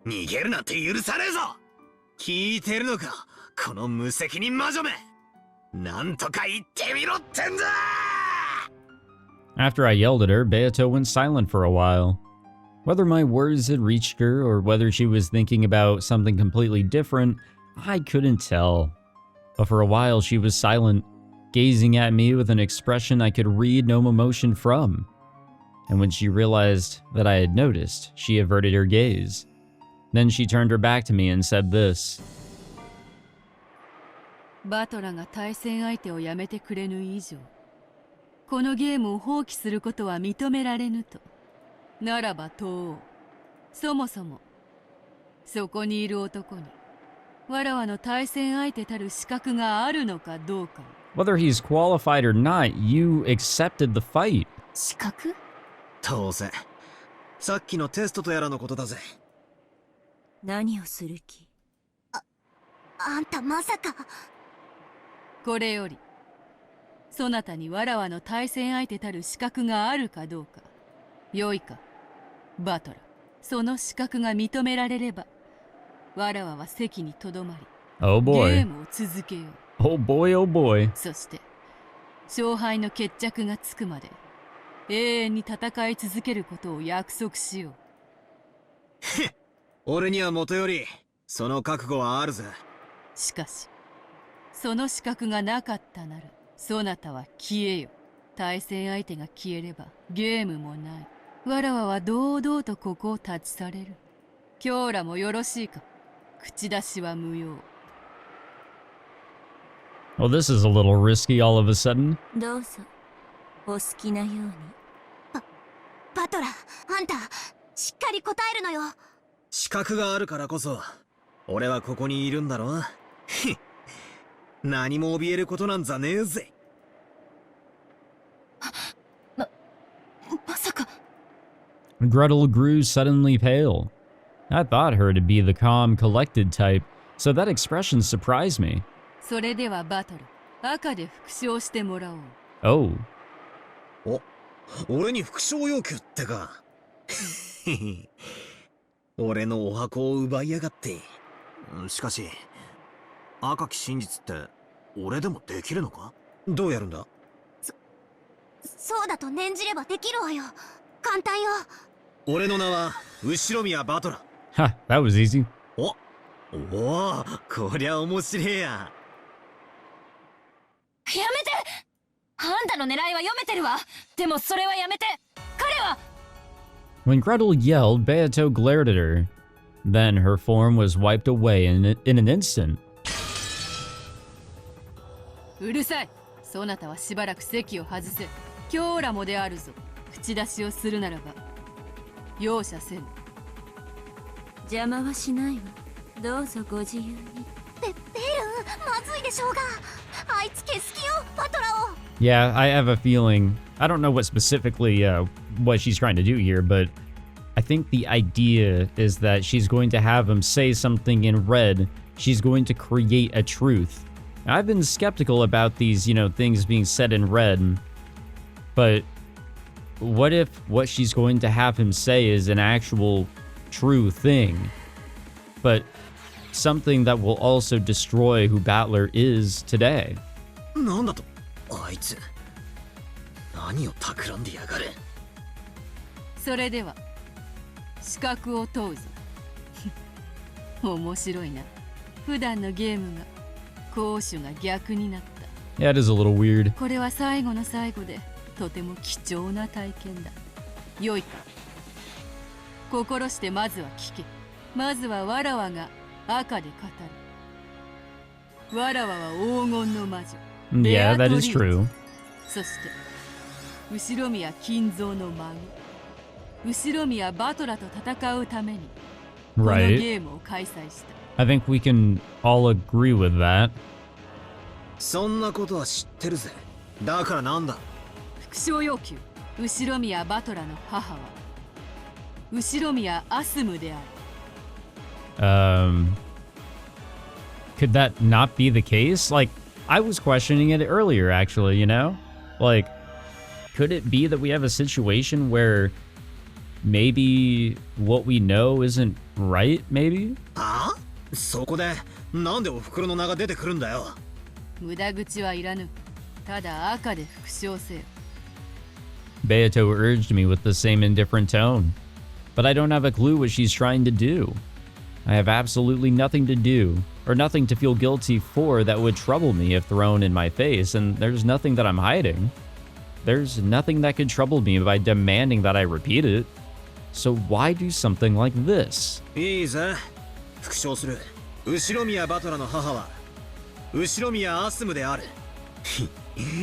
逃げるなんて許さねえぞ。聞いてるのか、この無責任魔女め。なんとか言ってみろってんだ。 After I yelled at her, Beato went silent for a while. Whether my words had reached her or whether she was thinking about something completely different, I couldn't tell. But for a while she was silent, gazing at me with an expression I could read no emotion from. And when she realized that I had noticed, she averted her gaze. Then she turned her back to me and said this. バトラが対戦相手をやめてくれぬ以上、このゲームを放棄することは認められぬと。ならば問おう。そもそも、そこにいる男に、わらわの対戦相手たる資格があるのかどうか。Whether he's qualified or not, you accepted the fight. 資格？当然。さっきのテストとやらのことだぜ。何をする気？あんたまさか。これより、そなたにわらわの対戦相手たる資格があるかどうか。よいか、バトラ。その資格が認められれば、わらわは席にとどまり、Oh ゲ boy. ームを続けよう。 Oh boy, oh boy. そして、勝敗の決着がつくまで、永遠に戦い続けることを約束しよう。俺にはもとより、その覚悟はあるぜ。しかし、その資格がなかったなら、そなたは消えよ。対戦相手が消えれば、ゲームもない。わらわは堂々とここを立ち去れる。今日らもよろしいか。口出しは無用。Well, this is a little risky all of a sudden. どうぞ、お好きなように。バトラ、あんた、しっかり答えるのよ。資格があるからこそ、俺はここにいるんだろ。何も怯えることなんざねえぜ。まさか。Gretel grew suddenly pale. I thought her to be the calm, collected type, so that expression surprised me. それではバトル、赤で復唱してもらおう。Oh. 俺に副賞要求ってか。俺のお箱を奪いやがって。しかし、赤き真実って俺でもできるのか？どうやるんだ？そうだと念じればできるわよ。簡単よ。俺の名は後宮バトラ。Ha, that was easy. おお、こりゃ面白えや。やめて！あんたの狙いは読めてるわ。でもそれはやめて。彼は。 When Gretel yelled, Beato glared at her. Then her form was wiped away in an instant. うるさい。そなたはしばらく席を外せ。今日らもであるぞ。口出しをするならば容赦せぬ。邪魔はしないわ。どうぞご自由に。ベル、まずいでしょうが。あいつ消す気よ、バトラを。Yeah, I have a feeling. I don't know what specifically what she's trying to do here, but I think the idea is that she's going to have him say something in red. She's going to create a truth. Now, I've been skeptical about these, things being said in red, but what if what she's going to have him say is an actual true thing, but something that will also destroy who Battler is today? なんだと、あいつ。何を企んでやがる。それでは資格を問うぞ。面白いな。普段のゲームが攻守が逆になった。 Yeah, it is a little weird. これは最後の最後でとても貴重な体験だ。よいか。心してまずは聞け。まずはわらわが赤で語る。わらわは黄金の魔女。Yeah, that is true. そして後宮金蔵の孫後宮バトラと戦うためにこの Right. ゲームを開催した。 I think we can all agree with that. そんなことは知ってるぜ。だからなんだ。副賞要求。後宮バトラの母は後宮アスムである。Could that not be the case? Like, I was questioning it earlier, actually, Like, could it be that we have a situation where maybe what we know isn't right, maybe? ああ？そこで、なんでお袋の名が出てくるんだよ。無駄口はいらぬ。ただ赤で復唱せよ。 Beato urged me with the same indifferent tone, but I don't have a clue what she's trying to do. I have absolutely nothing to do, or nothing to feel guilty for that would trouble me if thrown in my face, and there's nothing that I'm hiding. There's nothing that could trouble me by demanding that I repeat it. So why do something like this? いいぜ。復唱する。後宮バトラの母は後宮アスムである。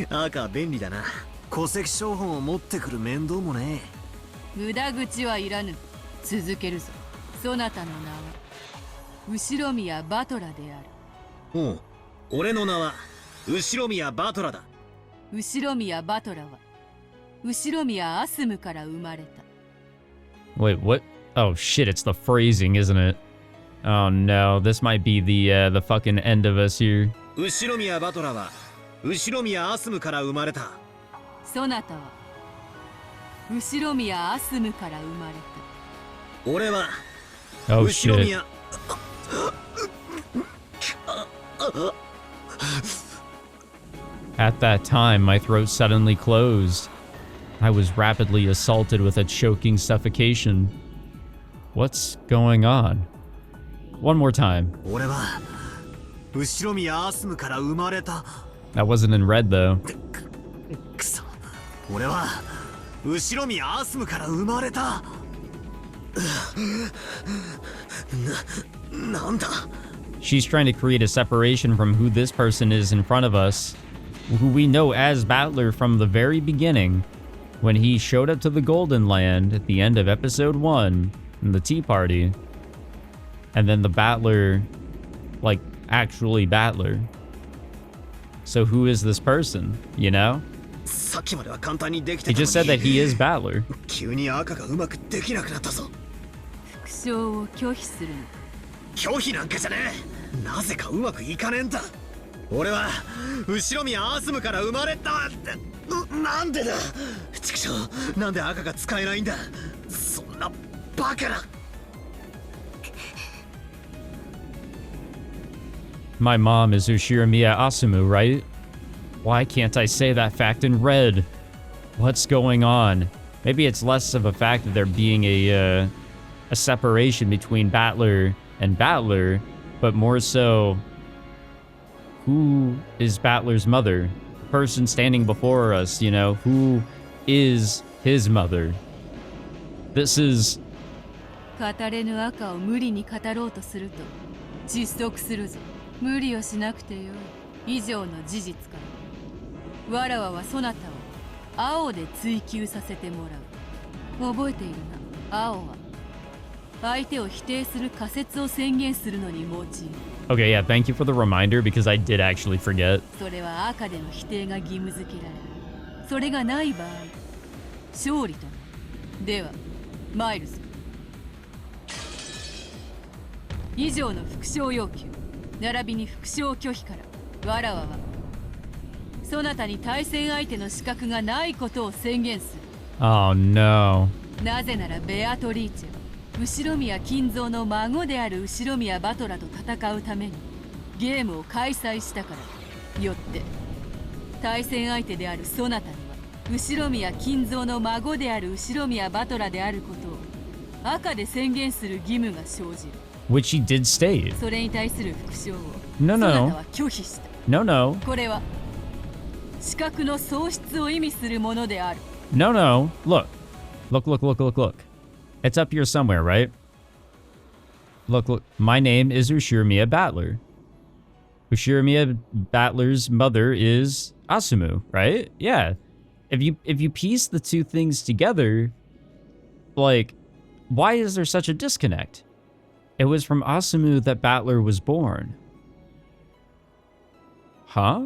赤便利だな。戸籍抄本を持ってくる面倒もねえ。無駄口はいらぬ。続けるぞ。そなたの名は後宮バトラである。おう、俺の名は後宮バトラだ。後宮バトラは後宮アスムから生まれた。Wait, what? Oh shit, it's the phrasing, isn't it? Oh no, this might be the fucking end of us here. 後宮バトラは後宮アスムから生まれた。そなたは後宮アスムから生まれた。俺は Oh 後 shit. 宮。At that time, my throat suddenly closed. I was rapidly assaulted with a choking suffocation. What's going on? One more time. 俺は後宮アスムから生まれた。 That wasn't in red, though. くそ。俺は後宮アスムから生まれた。なんだ。 She's trying to create a separation from who this person is in front of us, who we know as Battler from the very beginning, when he showed up to the Golden Land at the end of episode 1 in the Tea Party. And then the Battler, like, actually Battler. So who is this person, you know? さっきまでは簡単にできて He たの just said that に he is Battler. 急に赤がうまくできなくなったぞ。復唱を拒否するの。拒否なんかじゃねえ。なぜかうまくいかねえんだ。俺は後宮アスムから生まれた。なんでだ。ちくしょう、なんで赤が使えないんだ。そんなバカな。My mom is Ushiromiya Asumu, right? Why can't I say that fact in red? What's going on? Maybe it's less of a fact of there being a separation between Battler and Battler, but more so, who is Battler's mother? The person standing before us, you know, who is his mother? This is... 語れぬ赤を無理に語ろうとすると窒息するぞ。無理をしなくてよい。以上の事実から。わらわはそなたを青で追求させてもらう。覚えているな。青は相手を否定する仮説を宣言するのに用いる。Okay, yeah, thank you for the reminder because I did actually forget. それは赤での否定が義務付けられる。それがない場合、勝利となる。では、マイルズ。以上の復唱要求、並びに復唱拒否から、わらわは、そなたに対戦相手の資格がないことを宣言する。Oh no. なぜならベアトリーチェは、後宮金蔵の孫である後宮バトラと戦うためにゲームを開催したからよって、対戦相手であるそなたには後宮金蔵の孫である後宮バトラであることを赤で宣言する義務が生じる。Which he did state. それに対する復唱を No, そな no. たは拒否した。No, no. これは資格の喪失を意味するものである。No, no. Look. Look, look, look, look, look. It's up here somewhere, right? Look, look. My name is Ushiromiya Battler. Ushiromiya Battler's mother is Asumu, right? Yeah. If you piece the two things together, like, why is there such a disconnect? It was from Asumu that Battler was born. Huh?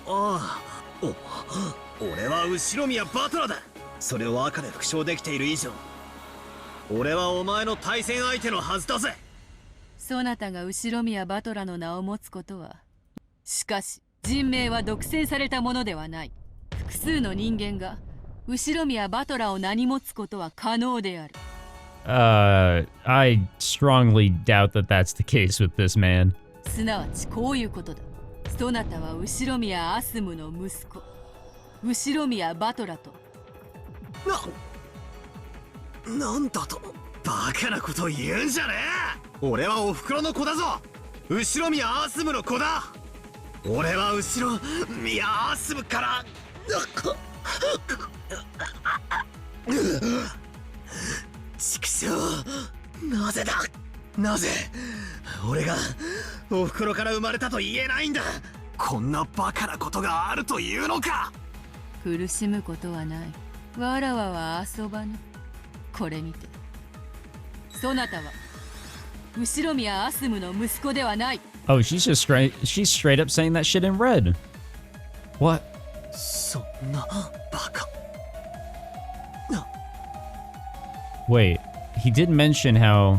Ah, 俺は後宮バトラだ。それを赤で復唱できている以上、俺はお前の対戦相手のはずだぜ。そなたが後宮バトラの名を持つことは、しかし人命は独占されたものではない。複数の人間が後宮バトラを名に持つことは可能である。I strongly doubt that that's the case with this man. すなわちこういうことだ。そなたは後宮アスムの息子後宮バトラと。なんだとバカなこと言うんじゃねえ。俺はお袋の子だぞ。後宮アスムの子だ。俺は後宮アスムから畜生、なぜだ、なぜ俺がお袋から生まれたと言えないんだ。こんなバカなことがあるというのか。苦しむことはない。わらわは遊ばぬ。これにてそなたは後宮アスムの息子ではない。 Oh, she's straight up saying that shit in red. What? そんなバカ。Wait, he did mention how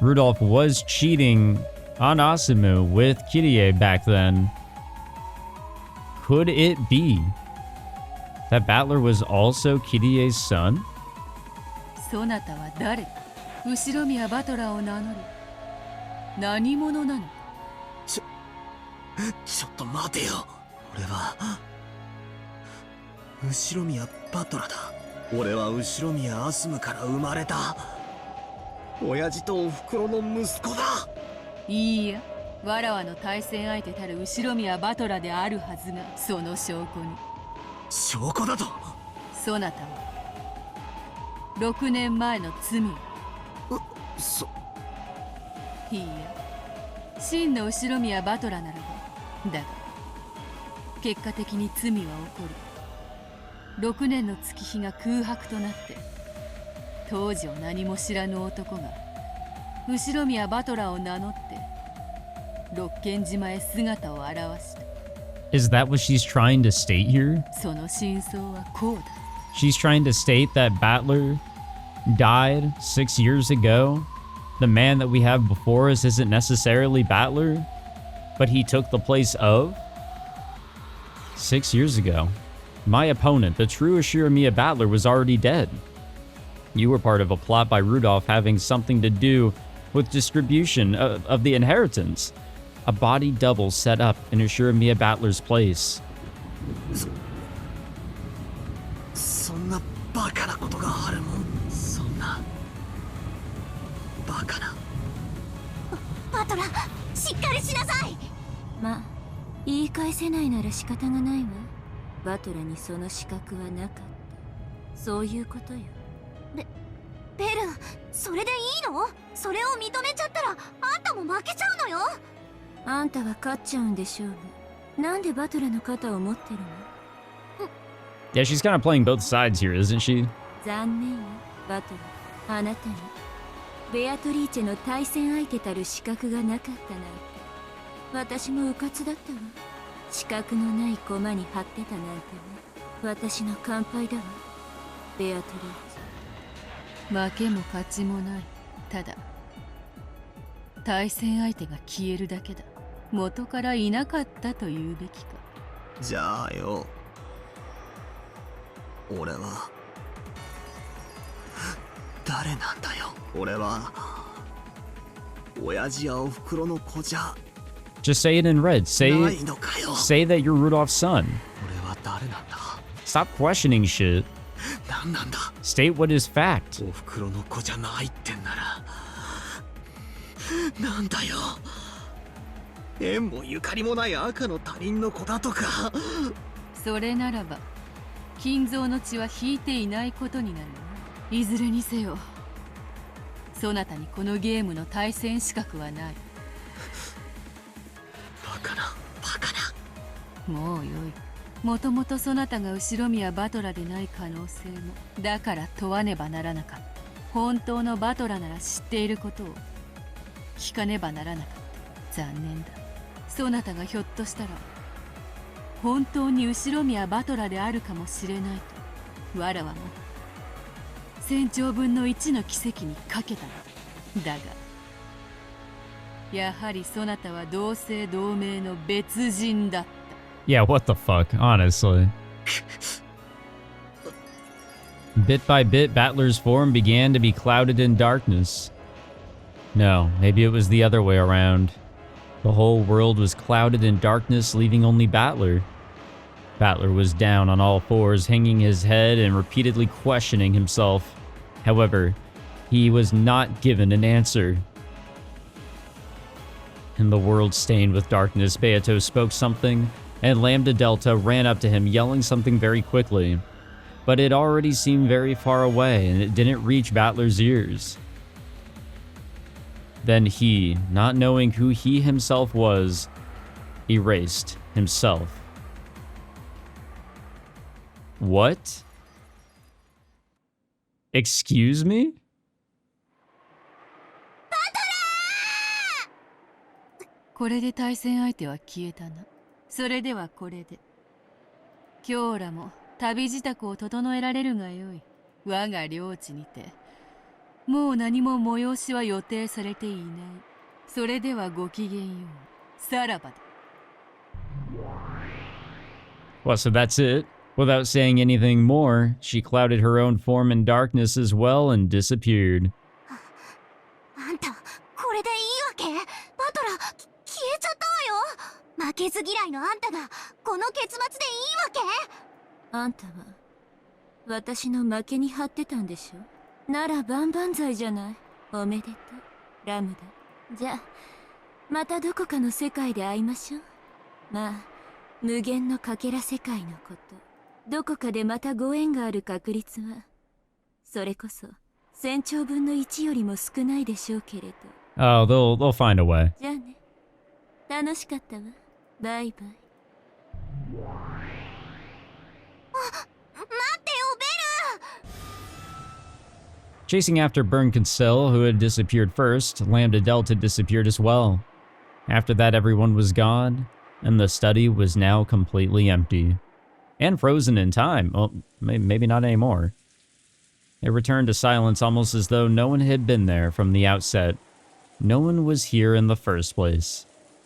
Rudolph was cheating on Asumu with Kirie back then. Could it be that Battler was also Kirie's son? そなたは誰？後宮バトラーを名乗る何者なの？ちょっと待てよ。俺は後宮バトラだ。俺は後宮アスムから生まれた親父とお袋の息子だ。いいや、わらわの対戦相手たる後宮バトラであるはずが、その証拠に。証拠だと？そなたは6年前の罪を。いいや、真の後宮バトラならば。だが結果的に罪は起こり、6年の月日が空白となって、当時を何も知らぬ男が後宮バトラを名乗ってロッケン島へ姿を現した。 Is that what she's trying to state here? その真相はこうだ。 She's trying to state that Battler died 6 years ago. The man that we have before us isn't necessarily Battler, but he took the place of 6 years ago. My opponent, the true Ushiromiya Battler, was already dead. You were part of a plot by Rudolph having something to do with distribution of the inheritance. A body double set up in Ushiromiya Battler's place. そんなバカなことがあるもん。そんなバカな。バトラ、しっかりしなさい。まあ言い返せないなら仕方がないわ。バトラにその資格はなかった。そういうことよ。ベル、それでいいの？それを認めちゃったらあんたも負けちゃうのよ。あんたは勝っちゃうんでしょうが、なんでバトラの肩を持ってるの？ Yeah, she's kind of playing both sides here, isn't she? 残念よ、バトラ。あなたにベアトリーチェの対戦相手たる資格がなかったなんて。私も迂闊だったわ。資格のない駒に張ってたなんてね。私の乾杯だわ、ベアトリーチェ。負けも勝ちもない。ただ対戦相手が消えるだけだ。元からいなかったと言うべきか。じゃあよ、俺は誰なんだよ。俺は親父やお袋の子じゃ Just say it in red. ないのかよ。 Say that you're Rudolph's son. 俺は誰なんだ。 Stop questioning shit. 何なんだ。 State what is fact. お袋の子じゃないってんならなんだよ。縁もゆかりもない赤の他人の子だとか。それならば金蔵の血は引いていないことになる。いずれにせよそなたにこのゲームの対戦資格はない。バカなバカな。もうよい。もともとそなたが後宮バトラでない可能性もだから問わねばならなかった。本当のバトラなら知っていることを聞かねばならなかった。残念だ。そなたがひょっとしたら本当に後宮バトラであるかもしれないとわらわも1000兆分の1の奇跡にかけたのだ。だがやはりそなたは同姓同名の別人だった。 Yeah, what the fuck, honestly. Bit by bit, Battler's form began to be clouded in darkness. No, maybe it was the other way around. The whole world was clouded in darkness, leaving only Battler. Battler was down on all fours, hanging his head and repeatedly questioning himself. However, he was not given an answer. In the world stained with darkness, Beato spoke something, and Lambda Delta ran up to him, yelling something very quickly. But it already seemed very far away, and it didn't reach Battler's ears. Then he, not knowing who he himself was, erased himself. What? Excuse me? これで対戦相手は消えたな。それではこれで。今日らも旅支度を整えられるがよい。我が領地にて。もう何も催しは予定されていない。それではごきげんよう。さらばだ。Well, so that's it. Without saying anything more, she clouded her own form in darkness as well and disappeared. あんた、これでいいわけ？バトラ、消えちゃったわよ。負けず嫌いのあんたが、この結末でいいわけ？あんたは私の負けに張ってたんでしょ。なら万々歳じゃない。おめでとう、ラムダ。じゃあまたどこかの世界で会いましょう。まあ無限のかけら世界のこと、どこかでまたご縁がある確率はそれこそ1000兆分の1よりも少ないでしょうけれど。 Oh, they'll find a way. じゃあね、楽しかったわ。バイバイ。待ってよ、ベル。 Chasing after Burn Cancel, who had disappeared first, Lambda Delta disappeared as well. After that, everyone was gone, and the study was now completely empty. And frozen in time. Well, maybe not anymore. It returned to silence almost as though no one had been there from the outset. No one was here in the first place.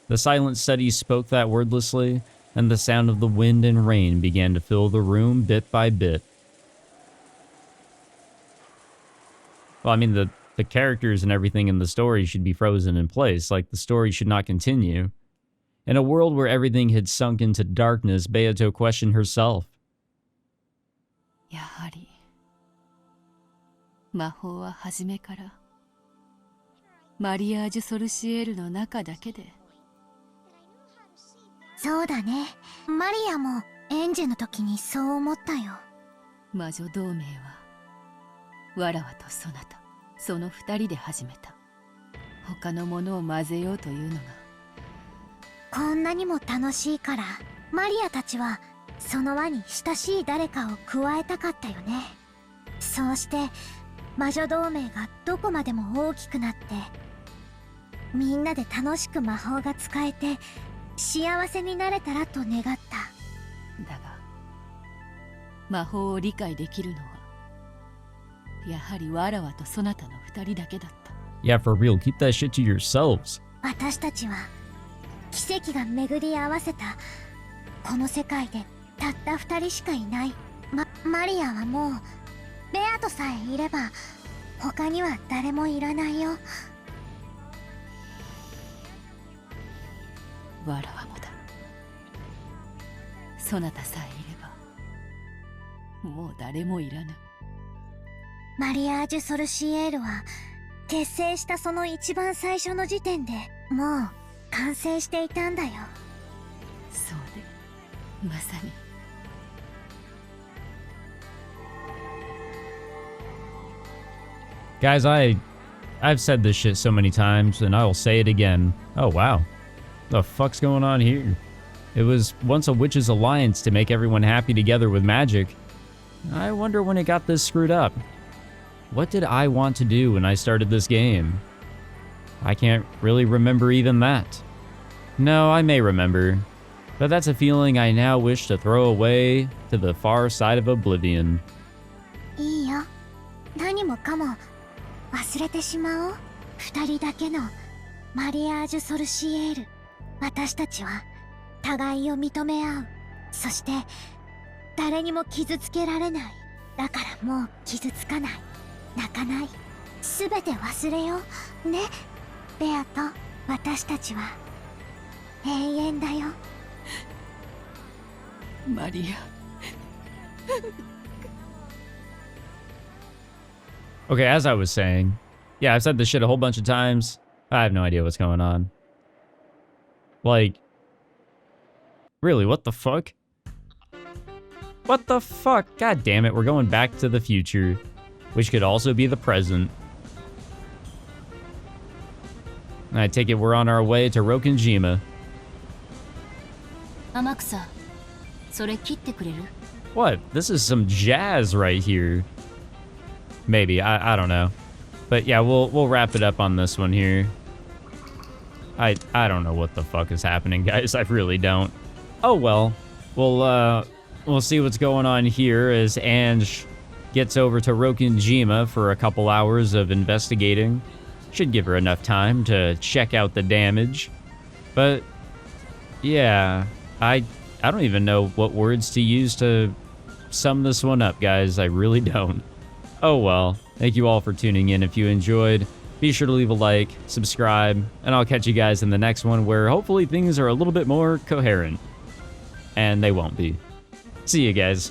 The silent study spoke that wordlessly, and the sound of the wind and rain began to fill the room bit by bit. Well, I mean, the characters and everything in the story should be frozen in place, like the story should not continue. In a world where everything had sunk into darkness, Beato questioned herself. やはり魔法は初めからマリアージュ・ソルシエールの中だけで。そうだね。マリアもエンジェの時にそう思ったよ。魔女同盟はわらわとそなた、その二人で始めた。他のものを混ぜようというのが。こんなにも楽しいからマリアたちはその輪に親しい誰かを加えたかったよね。そうして魔女同盟がどこまでも大きくなって、みんなで楽しく魔法が使えて幸せになれたらと願った。だが魔法を理解できるのはやはりわらわとそなたの二人だけだった。 Yeah, for real, keep that shit to yourselves. 私たちは奇跡が巡り合わせたこの世界でたった二人しかいない。マリアはもうベアとさえいれば他には誰もいらないよ。わらわもだ。そなたさえいればもう誰もいらぬ。マリアージュ・ソルシエールは結成したその一番最初の時点でもう完成していたんだよ。そうで、まさに。Guys, I've said this shit so many times, and I will say it again. Oh, wow. The fuck's going on here? It was once a witches' alliance to make everyone happy together with magic. I wonder when it got this screwed up. What did I want to do when I started this game? I can't really remember even that. No, I may remember, but that's a feeling I now wish to throw away to the far side of oblivion. いいよ。何もかも忘れてしまおう。二人だけのマリアージュ・ソルシエール。私たちは互いを認め合う。そして誰にも傷つけられない。だからもう傷つかない。泣かない。すべて忘れよう。ね、ベアと私たちは。永遠だよ。マリア。Okay, as I was saying, yeah, I've said this shit a whole bunch of times. I have no idea what's going on. Like, really, what the fuck? What the fuck? God damn it, we're going back to the future, which could also be the present. I take it we're on our way to Rokkenjima. 天草、それ切ってくれる？ What? This is some jazz right here. Maybe, I don't know. But yeah, we'll wrap it up on this one here. I don't know what the fuck is happening, guys. I really don't. Oh well. We'll see what's going on here as Ange gets over to Rokkenjima for a couple hours of investigating. Should give her enough time to check out the damage. But yeah, I don't even know what words to use to sum this one up, guys. I really don't. Oh well. Thank you all for tuning in. If you enjoyed, be sure to leave a like, subscribe, and I'll catch you guys in the next one where hopefully things are a little bit more coherent. And they won't be. See you guys.